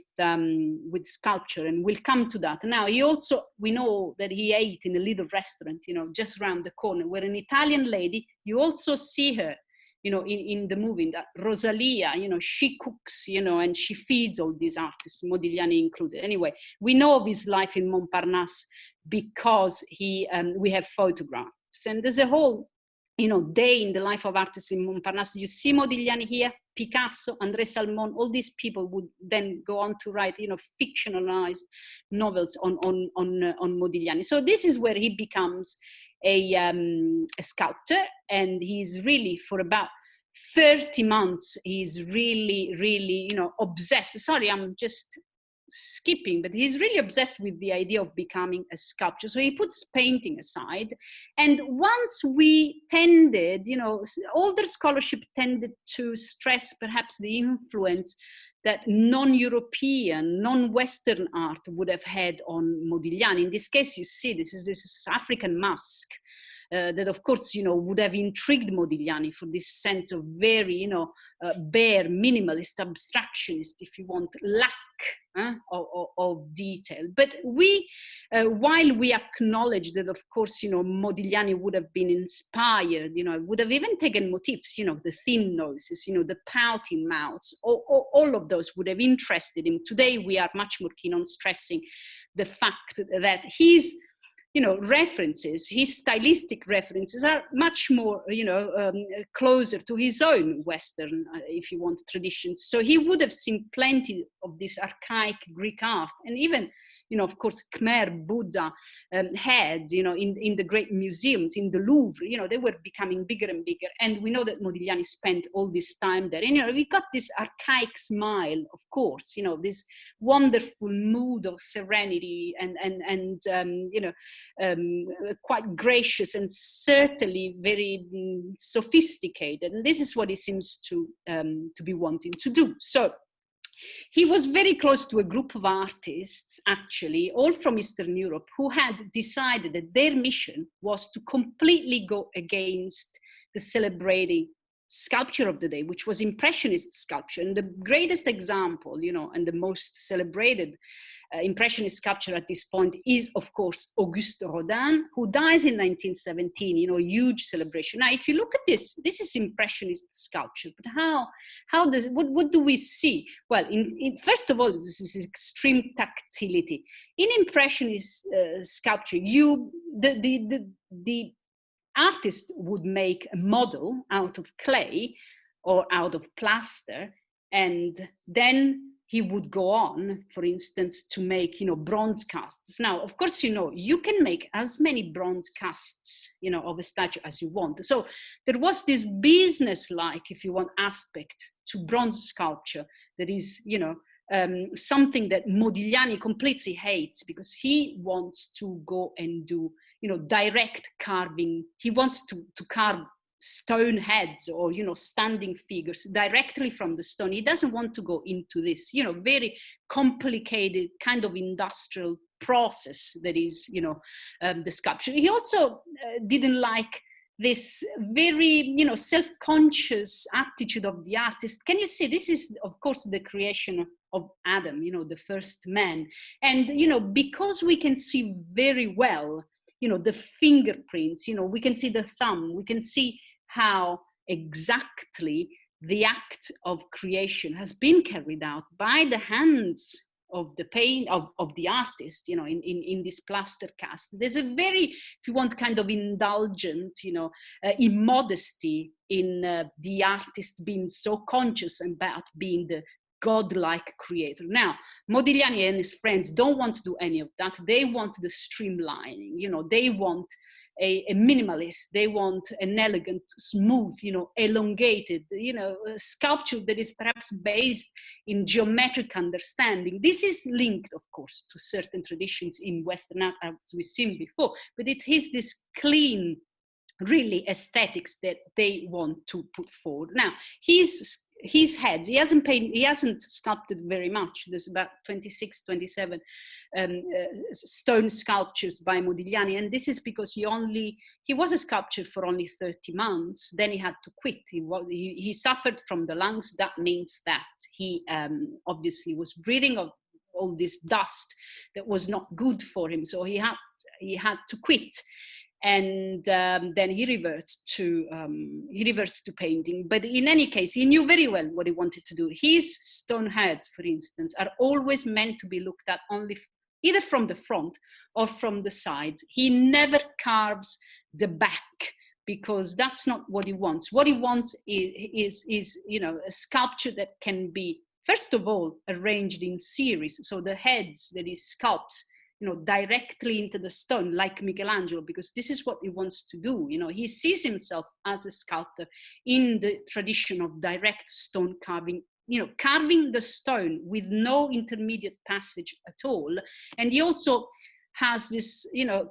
sculpture, and we'll come to that. Now, he also, we know that he ate in a little restaurant, you know, just around the corner, where an Italian lady, you also see her, you know, in the movie, that Rosalia, you know, she cooks, you know, and she feeds all these artists, Modigliani included. Anyway, we know of his life in Montparnasse because we have photographs, and there's a whole, you know, day in the life of artists in Montparnasse. You see Modigliani here, Picasso, André Salmon, all these people would then go on to write, you know, fictionalized novels on Modigliani. So this is where he becomes a sculptor, and he's really, for about 30 months, he's really, you know, obsessed. Sorry, I'm just skipping, but he's really obsessed with the idea of becoming a sculptor. So he puts painting aside. And once we tended, you know, older scholarship tended to stress perhaps the influence that non-European, non-Western art would have had on Modigliani. In this case, you see, this is African mask. that of course, would have intrigued Modigliani for this sense of very, bare, minimalist, abstractionist, if you want, lack of detail. But while we acknowledge that, of course, Modigliani would have been inspired, would have even taken motifs, the thin noses, the pouting mouths, all of those would have interested him. Today, we are much more keen on stressing the fact that his references, his stylistic references are much more, closer to his own Western, if you want, traditions. So he would have seen plenty of this archaic Greek art, and even, of course, Khmer, Buddha heads, in the great museums, in the Louvre, they were becoming bigger and bigger. And we know that Modigliani spent all this time there. And, we got this archaic smile, of course, this wonderful mood of serenity and quite gracious and certainly very sophisticated. And this is what he seems to be wanting to do. So he was very close to a group of artists, actually, all from Eastern Europe, who had decided that their mission was to completely go against the celebrated sculpture of the day, which was Impressionist sculpture. And the greatest example, and the most celebrated Impressionist sculpture at this point is, of course, Auguste Rodin, who dies in 1917, huge celebration. Now, if you look at this is Impressionist sculpture, but what do we see? Well, first of all, this is extreme tactility. In Impressionist sculpture, the artist would make a model out of clay or out of plaster, and then he would go on, for instance, to make, bronze casts. Now, of course, you can make as many bronze casts, of a statue as you want. So there was this business-like, if you want, aspect to bronze sculpture that is, something that Modigliani completely hates, because he wants to go and do, direct carving. He wants to carve stone heads or, standing figures directly from the stone. He doesn't want to go into this, very complicated kind of industrial process that is, the sculpture. He also didn't like this very, self-conscious attitude of the artist. Can you see, this is, of course, the creation of Adam, the first man. And, because we can see very well, the fingerprints, we can see the thumb, we can see how exactly the act of creation has been carried out by the hands of the of the artist, in this plaster cast. There's a very, if you want, kind of indulgent, immodesty in the artist being so conscious about being the godlike creator. Now, Modigliani and his friends don't want to do any of that. They want the streamlining, they want a minimalist, they want an elegant, smooth, elongated, sculpture that is perhaps based in geometric understanding. This is linked, of course, to certain traditions in Western art, as we've seen before, but it is this clean, really aesthetics that they want to put forward. Now, his heads, he hasn't sculpted very much. There's about 26, 27 stone sculptures by Modigliani, and this is because he was a sculptor for only 30 months. Then he had to quit. He suffered from the lungs. That means that he obviously was breathing of all this dust that was not good for him. So he had to quit. And then he reverts to painting. But in any case, he knew very well what he wanted to do. His stone heads, for instance, are always meant to be looked at only either from the front or from the sides. He never carves the back, because that's not what he wants. What he wants is a sculpture that can be, first of all, arranged in series. So the heads that he sculpts, directly into the stone, like Michelangelo, because this is what he wants to do. He sees himself as a sculptor in the tradition of direct stone carving, carving the stone with no intermediate passage at all. And he also has this,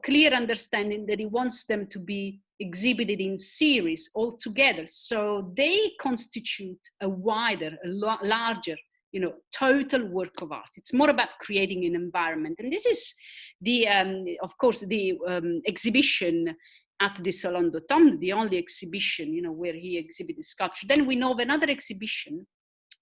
clear understanding that he wants them to be exhibited in series all together. So they constitute a wider, larger, total work of art. It's more about creating an environment. And this is of course, the exhibition at the Salon d'Automne, the only exhibition, you know, where he exhibited sculpture. Then we know of another exhibition.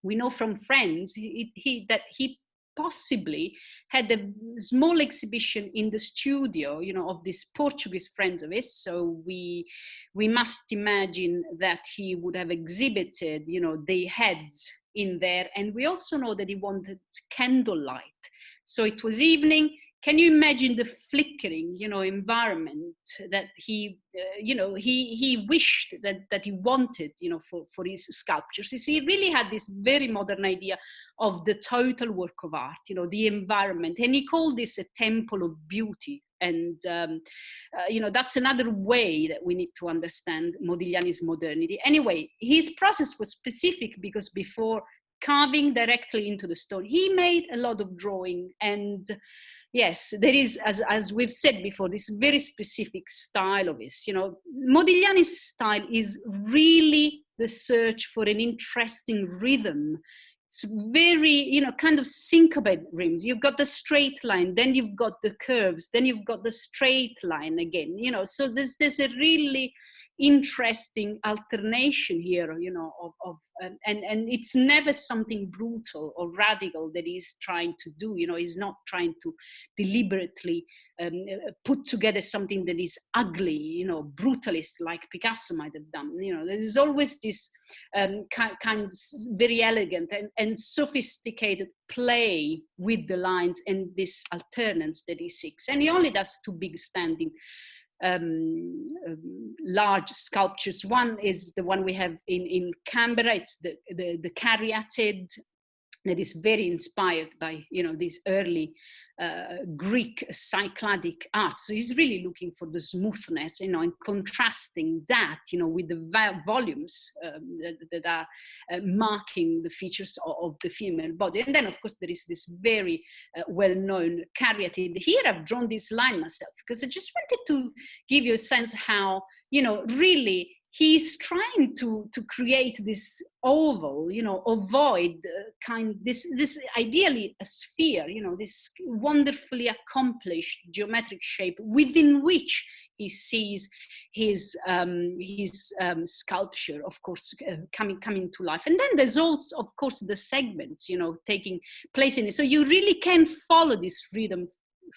We know from friends that he possibly had a small exhibition in the studio, you know, of these Portuguese friends of his. So we must imagine that he would have exhibited, you know, the heads in there. And we also know that he wanted candlelight. So it was evening. Can you imagine the flickering, you know, environment that he, you know, he wished that he wanted, you know, for his sculptures? You see, he really had this very modern idea of the total work of art, you know, the environment. And he called this a temple of beauty. And, you know, that's another way that we need to understand Modigliani's modernity. Anyway, his process was specific because before carving directly into the stone, he made a lot of drawing. And yes, there is, as we've said before, this very specific style of his. You know, Modigliani's style is really the search for an interesting rhythm. It's very, you know, kind of syncopated rhythms. You've got the straight line, then you've got the curves, then you've got the straight line again, you know. So there's a really interesting alternation here, you know, and it's never something brutal or radical that he's trying to do. You know, he's not trying to deliberately put together something that is ugly, you know, brutalist like Picasso might have done. You know, there's always this kind of very elegant and sophisticated play with the lines and this alternance that he seeks. And he only does two big standing large sculptures. One is the one we have in Canberra. It's the caryatid, that is very inspired by, you know, this early Greek Cycladic art. So he's really looking for the smoothness, you know, and contrasting that, you know, with the volumes that are marking the features of the female body. And then, of course, there is this very well-known caryatid. Here I've drawn this line myself because I just wanted to give you a sense how, you know, really he's trying to create this oval, you know, ovoid this ideally a sphere, you know, this wonderfully accomplished geometric shape within which he sees his sculpture, of course, coming to life. And then there's also, of course, the segments, you know, taking place in it. So you really can follow this rhythm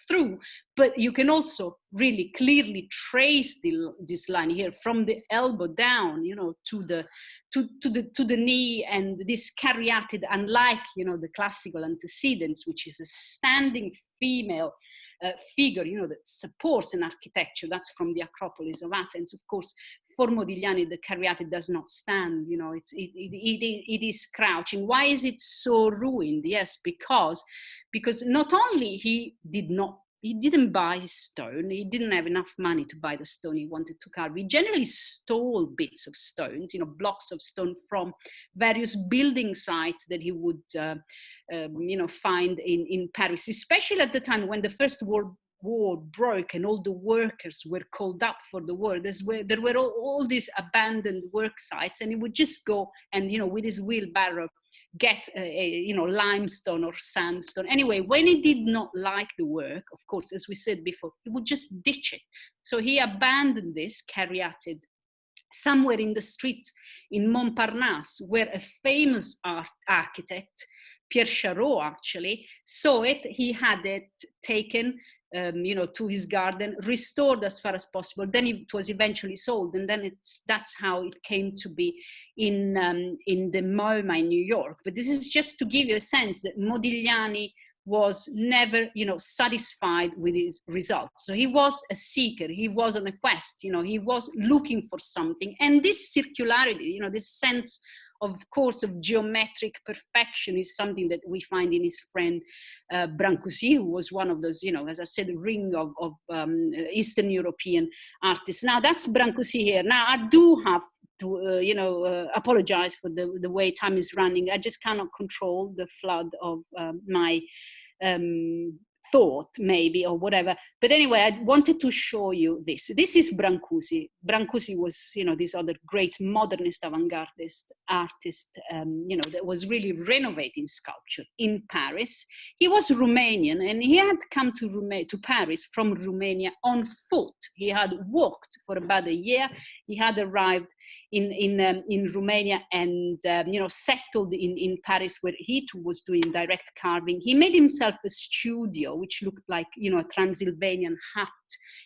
through, but you can also really clearly trace this line here from the elbow down, you know, to the knee, and this caryatid, unlike, you know, the classical antecedents, which is a standing female figure, you know, that supports an architecture. That's from the Acropolis of Athens. Of course, for Modigliani, the caryatid does not stand, you know, it is crouching. Why is it so ruined? Yes, because not only he didn't buy stone, he didn't have enough money to buy the stone he wanted to carve. He generally stole bits of stones, you know, blocks of stone from various building sites that he would, you know, find in Paris, especially at the time when the First World War broke and all the workers were called up for the war. There were all these abandoned work sites, and he would just go and, you know, with his wheelbarrow, get you know, limestone or sandstone. Anyway, when he did not like the work, of course, as we said before, he would just ditch it. So he abandoned this caryatid somewhere in the streets in Montparnasse, where a famous architect, Pierre Charot, actually saw it. He had it taken, you know, to his garden, restored as far as possible. Then it was eventually sold, and then that's how it came to be in the MoMA in New York. But this is just to give you a sense that Modigliani was never, you know, satisfied with his results. So he was a seeker. He was on a quest. You know, he was looking for something, and this circularity, you know, this sense, of course, of geometric perfection is something that we find in his friend Brancusi, who was one of those, you know, as I said, ring of Eastern European artists. Now that's Brancusi here. Now I do have to, you know, apologize for the way time is running. I just cannot control the flood of my thought maybe or whatever. But anyway, I wanted to show you this. This is Brancusi. Brancusi was, you know, this other great modernist avant-gardist artist, you know, that was really renovating sculpture in Paris. He was Romanian, and he had come to Paris from Romania on foot. He had walked for about a year. He had arrived in Romania and you know, settled in Paris, where he too was doing direct carving. He made himself a studio which looked like, you know, a Transylvanian hut.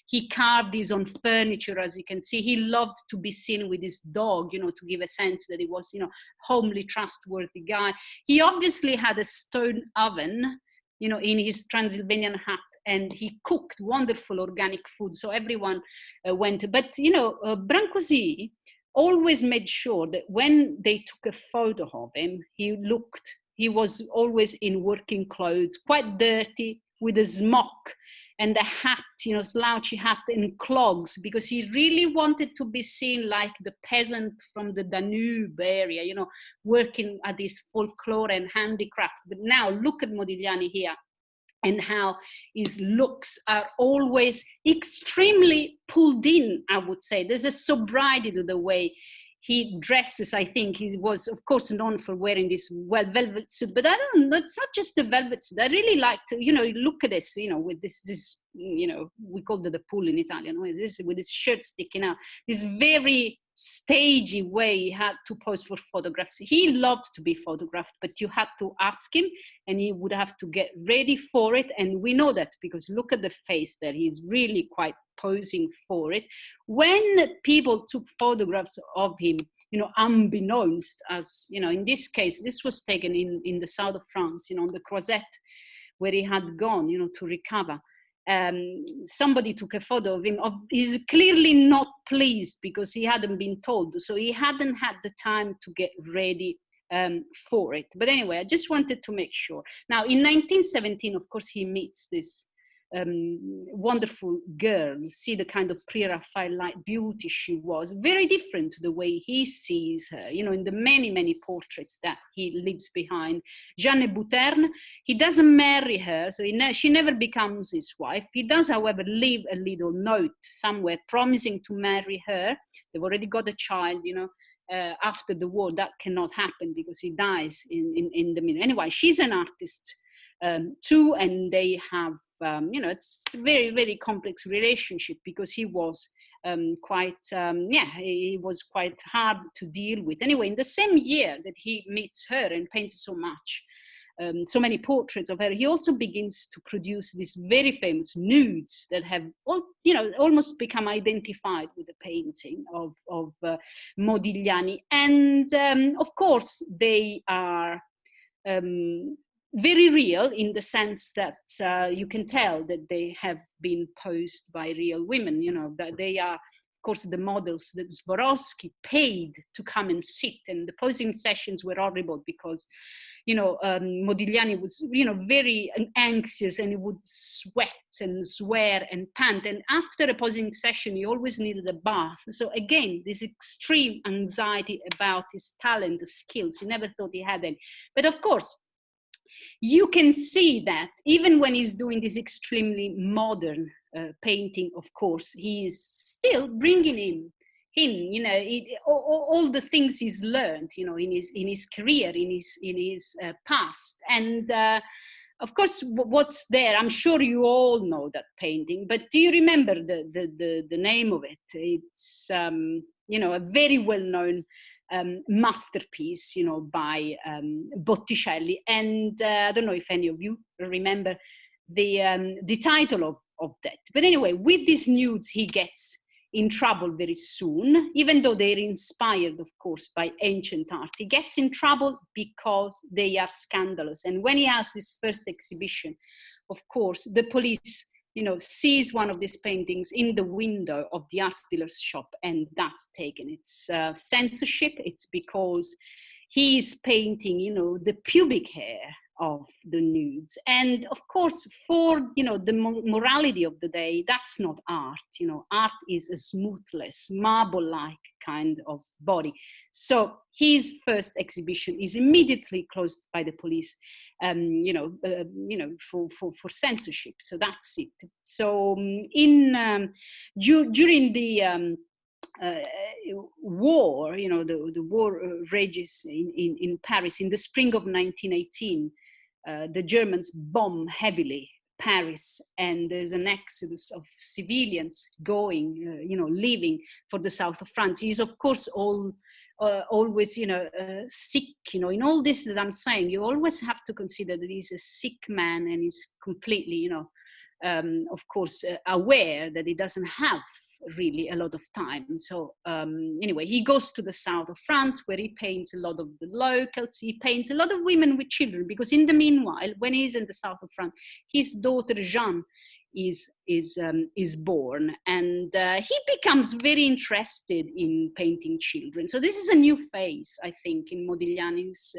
He carved his own furniture, as you can see. He loved to be seen with his dog, you know, to give a sense that he was, you know, homely, trustworthy guy. He obviously had a stone oven, you know, in his Transylvanian hut, and he cooked wonderful organic food. So everyone went. But, you know, Brancusi always made sure that when they took a photo of him, he was always in working clothes, quite dirty, with a smock and a hat, you know, slouchy hat and clogs, because he really wanted to be seen like the peasant from the Danube area, you know, working at this folklore and handicraft. But now look at Modigliani here, and how his looks are always extremely pulled in, I would say. There's a sobriety to the way he dresses. I think he was, of course, known for wearing this velvet suit, but I don't know, it's not just the velvet suit. I really like to, you know, look at this, you know, with this, you know, we call it the pull in Italian, with this shirt sticking out, this very stagey way he had to pose for photographs. He loved to be photographed, but you had to ask him and he would have to get ready for it. And we know that because look at the face there, he's really quite posing for it. When people took photographs of him, you know, unbeknownst, as, you know, in this case, this was taken in the south of France, you know, on the Croisette, where he had gone, you know, to recover. Somebody took a photo of him. He's clearly not pleased because he hadn't been told, so he hadn't had the time to get ready for it. But anyway, I just wanted to make sure. Now, in 1917, of course, he meets this wonderful girl. You see the kind of pre-Raphaelite beauty she was, very different to the way he sees her, you know, in the many, many portraits that he leaves behind. Jeanne Bouterne, he doesn't marry her, so she never becomes his wife. He does, however, leave a little note somewhere promising to marry her. They've already got a child, you know. After the war, that cannot happen because he dies in the middle. Anyway, she's an artist too, and they have, you know, it's a very, very complex relationship because he was he was quite hard to deal with. Anyway, in the same year that he meets her and paints so so many portraits of her, he also begins to produce these very famous nudes that have, you know, almost become identified with the painting of Modigliani. And of course, they are very real in the sense that you can tell that they have been posed by real women, you know, that they are, of course, the models that Swarovski paid to come and sit. And the posing sessions were horrible because, you know, Modigliani was, you know, very anxious, and he would sweat and swear and pant. And after a posing session, he always needed a bath. So again, this extreme anxiety about his talent, the skills, he never thought he had any. But of course, you can see that even when he's doing this extremely modern painting, of course, he is still bringing in, you know, all the things he's learned, you know, in his career, in his past. And of course, what's there? I'm sure you all know that painting, but do you remember the name of it? It's you know, a very well-known masterpiece, you know, by Botticelli. And I don't know if any of you remember the title of that. But anyway, with these nudes, he gets in trouble very soon, even though they're inspired, of course, by ancient art. He gets in trouble because they are scandalous. And when he has this first exhibition, of course, the police, you know, sees one of these paintings in the window of the art dealer's shop, and that's taken. It's censorship. It's because he is painting, you know, the pubic hair of the nudes. And of course, for, you know, the morality of the day, that's not art. You know, art is a smoothless, marble-like kind of body. So his first exhibition is immediately closed by the police. for censorship. So that's it. So during the war, the war rages in Paris in the spring of 1918. The Germans bomb heavily Paris, and there's an exodus of civilians going, leaving for the south of France. He's of course always, sick. In all this that I'm saying, you always have to consider that he's a sick man, and he's completely, of course, aware that he doesn't have really a lot of time. So anyway, he goes to the south of France, where he paints a lot of the locals. He paints a lot of women with children, because in the meanwhile, when he's in the south of France, his daughter Gion is born, and he becomes very interested in painting children. So this is a new phase, I think, in Modigliani's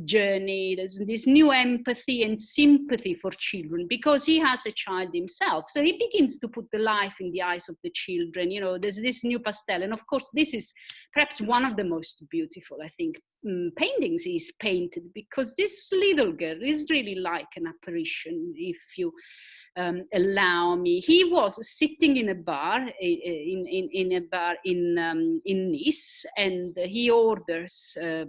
journey. There's this new empathy and sympathy for children, because he has a child himself. So he begins to put the life in the eyes of the children. There's this new pastel. And of course, this is perhaps one of the most beautiful, I think, paintings he's painted, because this little girl is really like an apparition, if you allow me. He was sitting in a bar in Nice, and he orders a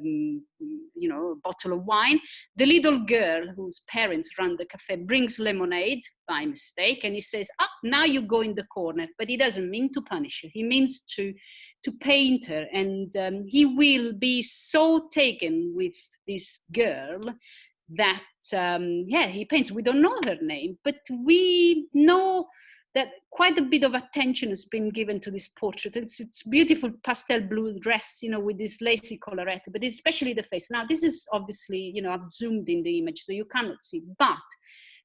bottle of wine. The little girl, whose parents run the cafe, brings lemonade by mistake, and he says, now you go in the corner. But he doesn't mean to punish her. He means to paint her, and he will be so taken with this girl that he paints. We don't know her name, but we know that quite a bit of attention has been given to this portrait. It's beautiful pastel blue dress, with this lacy collarette, but especially the face. Now, this is obviously, I've zoomed in the image, so you cannot see, but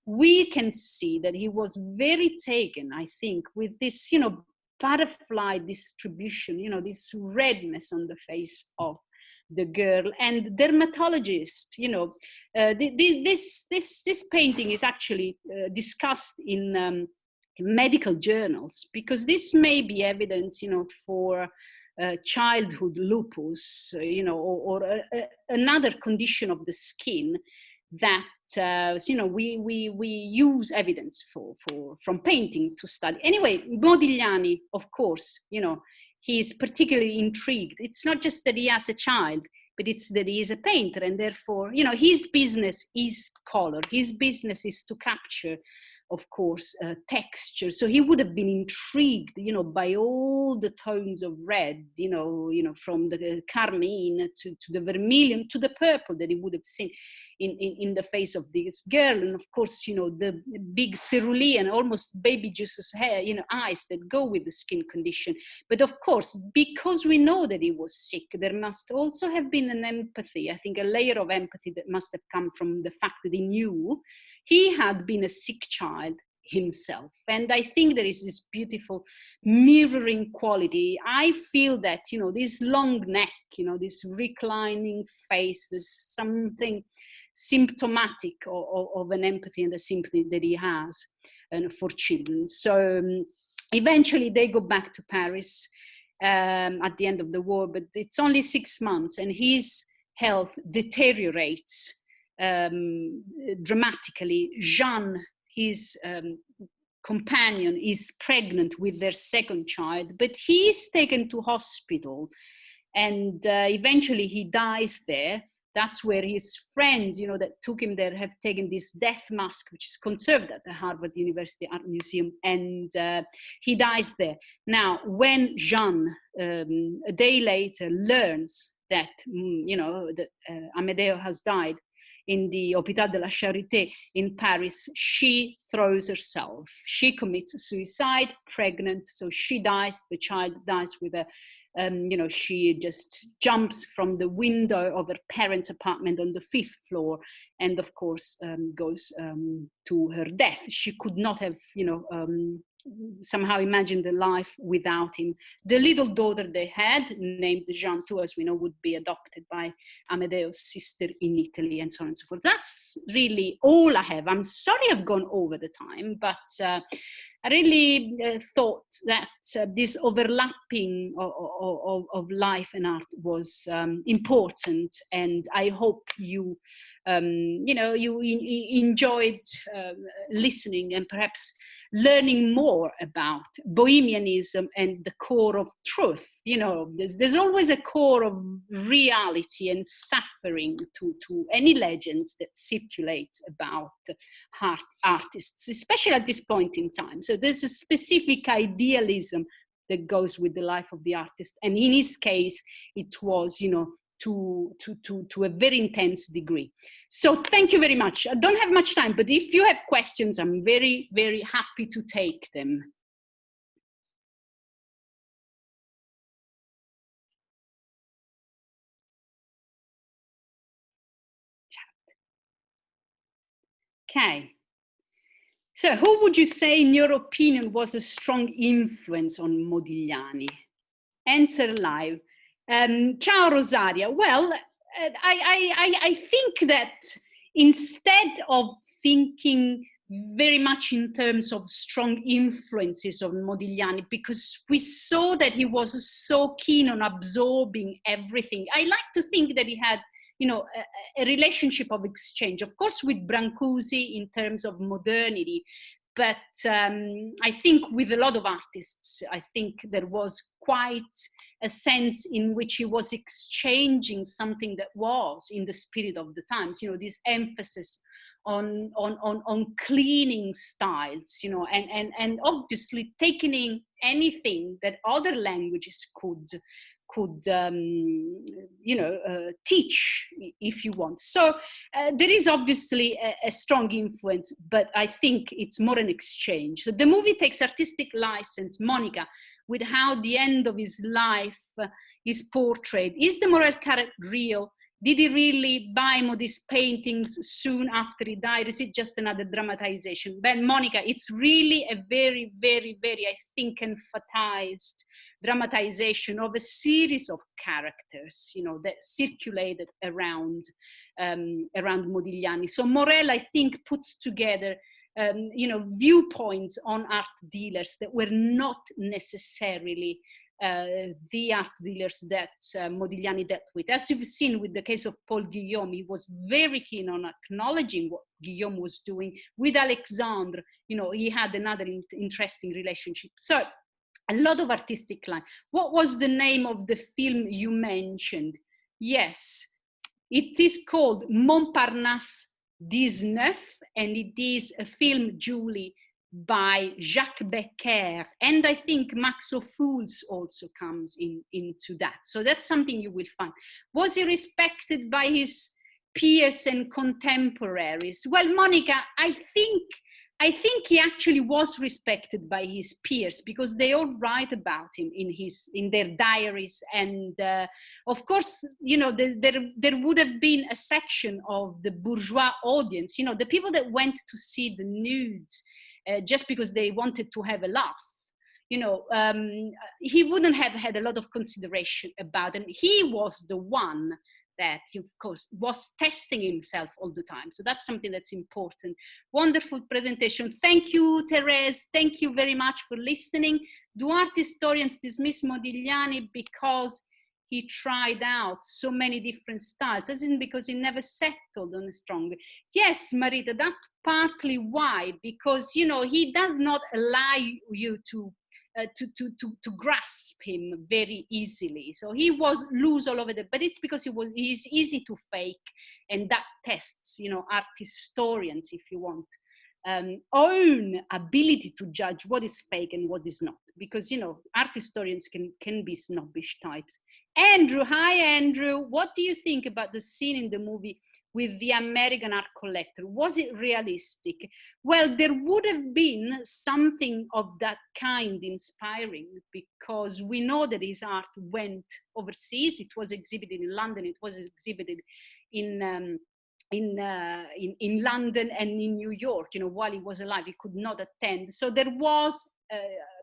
we can see that he was very taken, I think, with this, butterfly distribution, this redness on the face of the girl. And dermatologist, this painting is actually discussed in medical journals, because this may be evidence, for childhood lupus, or another condition of the skin that we use evidence from painting to study. Anyway, Modigliani, of course, he's particularly intrigued. It's not just that he has a child, but it's that he is a painter, and therefore, his business is color. His business is to capture, of course, texture. So he would have been intrigued, by all the tones of red, from the carmine to the vermilion to the purple that he would have seen in the face of this girl. And of course, the big cerulean, almost baby Jesus hair, eyes that go with the skin condition. But of course, because we know that he was sick, there must also have been an empathy, I think a layer of empathy that must have come from the fact that he knew he had been a sick child himself. And I think there is this beautiful mirroring quality. I feel that, this long neck, this reclining face, there's something symptomatic of an empathy and a sympathy that he has for children. So eventually they go back to Paris at the end of the war, but it's only 6 months, and his health deteriorates dramatically. Jeanne, his companion, is pregnant with their second child, but he's taken to hospital, and eventually he dies there. That's where his friends, that took him there, have taken this death mask, which is conserved at the Harvard University Art Museum, and he dies there. Now, when Jeanne, a day later, learns that, that Amedeo has died in the Hôpital de la Charité in Paris, she throws herself. She commits suicide, pregnant, so she dies. The child dies with her. She just jumps from the window of her parents' apartment on the 5th floor, and of course goes to her death. She could not have, somehow imagine the life without him. The little daughter they had, named Gion, too, as we know, would be adopted by Amedeo's sister in Italy, and so on and so forth. That's really all I have. I'm sorry I've gone over the time, but I really thought that this overlapping of life and art was important, and I hope you, you enjoyed listening and perhaps learning more about Bohemianism and the core of truth. There's always a core of reality and suffering to any legends that circulates about artists, especially at this point in time. So there's a specific idealism that goes with the life of the artist, and in his case, it was, to a very intense degree. So thank you very much. I don't have much time, but if you have questions, I'm very, very happy to take them. Okay. So who would you say, in your opinion, was a strong influence on Modigliani? Answer live. Ciao, Rosaria. Well, I think that instead of thinking very much in terms of strong influences of Modigliani, because we saw that he was so keen on absorbing everything, I like to think that he had, a relationship of exchange, of course, with Brancusi in terms of modernity, but I think with a lot of artists, I think there was quite a sense in which he was exchanging something that was in the spirit of the times, this emphasis on cleaning styles, and obviously taking anything that other languages could teach, if you want. So there is obviously a strong influence, but I think it's more an exchange. So the movie takes artistic license, Monica, with how the end of his life is portrayed. Is the Morel character real? Did he really buy Modì's paintings soon after he died? Is it just another dramatization? Well, Monica, it's really a very, very, very, I think, emphasized dramatization of a series of characters, that circulated around Modigliani. So Morel, I think, puts together viewpoints on art dealers that were not necessarily the art dealers that Modigliani dealt with. As you've seen with the case of Paul Guillaume, he was very keen on acknowledging what Guillaume was doing. With Alexandre, he had another interesting relationship. So a lot of artistic line. What was the name of the film you mentioned? Yes, it is called Montparnasse 19, and it is a film, Julie, by Jacques Becker, and I think Max Ophuls also comes into that. So that's something you will find. Was he respected by his peers and contemporaries? Well, Monica, I think he actually was respected by his peers, because they all write about him in their diaries, and of course, there would have been a section of the bourgeois audience, the people that went to see the nudes just because they wanted to have a laugh. He wouldn't have had a lot of consideration about them. He was the one that, of course, was testing himself all the time. So that's something that's important. Wonderful presentation. Thank you, Therese. Thank you very much for listening. Do art historians dismiss Modigliani because he tried out so many different styles? As in because he never settled on a strong? Yes, Marita, that's partly why, because, he does not allow you to grasp him very easily. So he was loose all over but it's because he's easy to fake, and that tests, art historians, if you want, own ability to judge what is fake and what is not, because, art historians can be snobbish types. Andrew, hi Andrew, what do you think about the scene in the movie with the American art collector? Was it realistic? Well, there would have been something of that kind inspiring, because we know that his art went overseas. It was exhibited in London. It was exhibited in London and in New York. While he was alive, he could not attend. So there was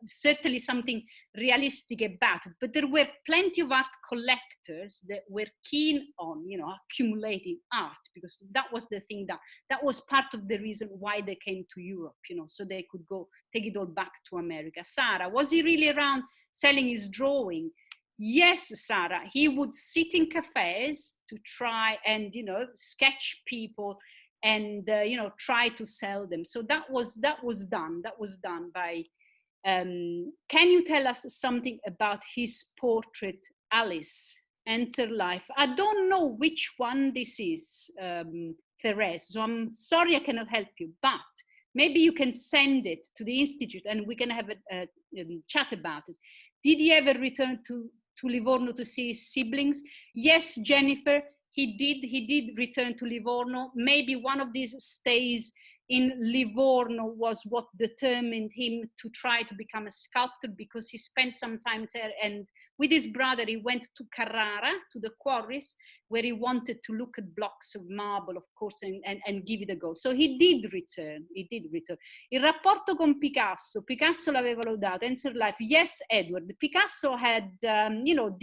certainly something realistic about it, but there were plenty of art collectors that were keen on, you know, accumulating art, because that was the thing that was part of the reason why they came to Europe, you know, so they could go take it all back to America. Sarah, was he really around selling his drawing? Yes, Sarah, he would sit in cafes to try and, you know, sketch people and, you know, try to sell them. So that was done by, can you tell us something about his portrait, Alice, Enter Life? I don't know which one this is, Therese, so I'm sorry I cannot help you, but maybe you can send it to the Institute and we can have a chat about it. Did he ever return to Livorno to see his siblings? Yes, Jennifer, he did return to Livorno. Maybe one of these stays in Livorno was what determined him to try to become a sculptor, because he spent some time there, and with his brother he went to Carrara, to the quarries, where he wanted to look at blocks of marble, of course, and give it a go. So he did return. Il rapporto con Picasso l'aveva lodato, Enter Life. Yes, Edward, Picasso had, you know,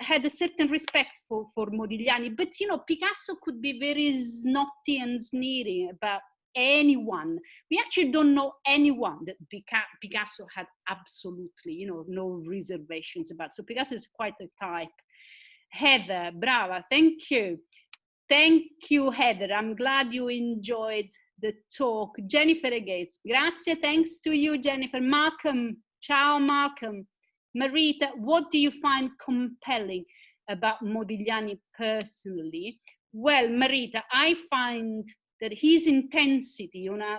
had a certain respect for Modigliani, but, you know, Picasso could be very snotty and sneering about anyone. We actually don't know anyone that Picasso had absolutely, you know, no reservations about. So Picasso is quite a type. Heather, brava, thank you. Thank you, Heather. I'm glad you enjoyed the talk. Jennifer Gates, grazie, thanks to you, Jennifer. Malcolm, ciao, Malcolm. Marita, what do you find compelling about Modigliani personally? Well, Marita, I find that his intensity, you know,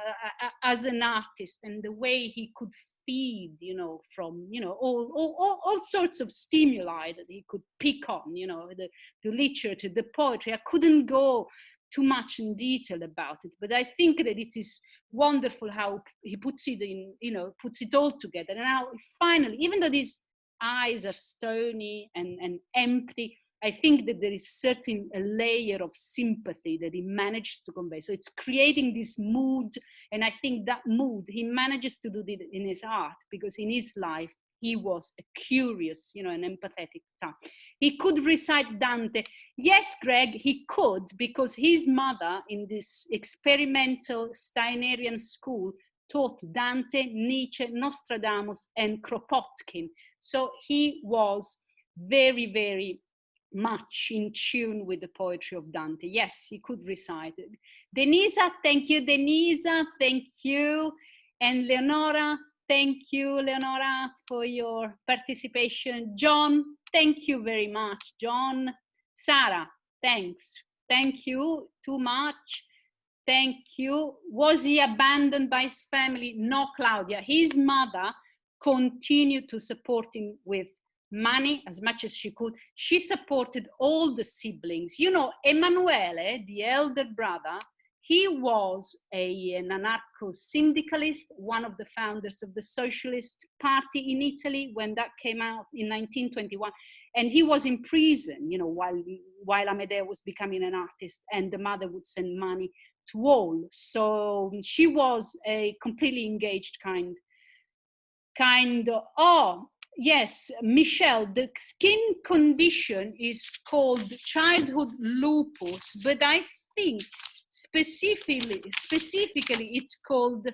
as an artist, and the way he could feed, you know, from, you know, all sorts of stimuli that he could pick on, you know, the literature, the poetry. I couldn't go too much in detail about it, but I think that it is wonderful how he puts it in, you know, puts it all together. And now finally, even though these eyes are stony and empty, I think that there is certain a layer of sympathy that he managed to convey. So it's creating this mood, and I think that mood, he manages to do it in his art, because in his life, he was a curious, you know, an empathetic type. He could recite Dante. Yes, Greg, he could, because his mother in this experimental Steinerian school taught Dante, Nietzsche, Nostradamus, and Kropotkin. So he was very, very much in tune with the poetry of Dante. Yes, he could recite it. Denisa, thank you. Denisa, thank you. And Leonora, thank you, Leonora, for your participation. John, thank you very much. John, Sarah, thanks. Thank you too much. Thank you. Was he abandoned by his family? No, Claudia. His mother continued to support him with money as much as she could. She supported all the siblings. You know, Emanuele, the elder brother, he was an anarcho-syndicalist, one of the founders of the Socialist Party in Italy when that came out in 1921. And he was in prison, you know, while Amedeo was becoming an artist, and the mother would send money to all. So she was a completely engaged kind of, oh, yes, Michelle, the skin condition is called childhood lupus, but I think specifically it's called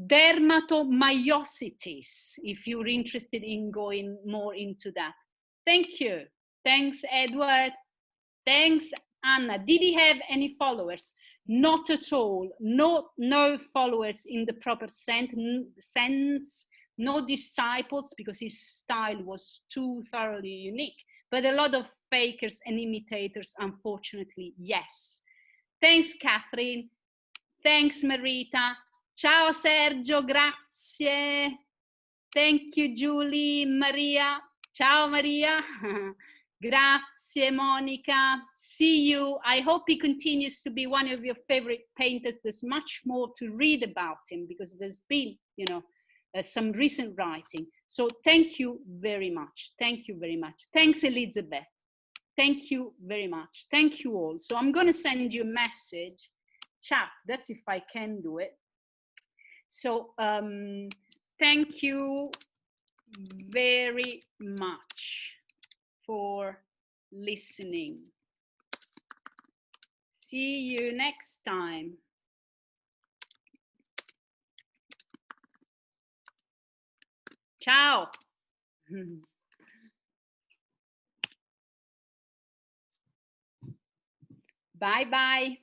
dermatomyositis, if you're interested in going more into that. Thank you. Thanks, Edward. Thanks, Anna. Did he have any followers? Not at all. No followers in the proper sense. No disciples, because his style was too thoroughly unique. But a lot of fakers and imitators, unfortunately, yes. Thanks, Catherine. Thanks, Marita. Ciao, Sergio. Grazie. Thank you, Julie. Maria. Ciao, Maria. Grazie, Monica. See you. I hope he continues to be one of your favorite painters. There's much more to read about him, because there's been, you know, some recent writing. So thank you very much. Thank you very much. Thanks, Elizabeth. Thank you very much. Thank you all. So I'm going to send you a message, chat. That's if I can do it. So Thank you very much for listening. See you next time. Ciao. Bye bye.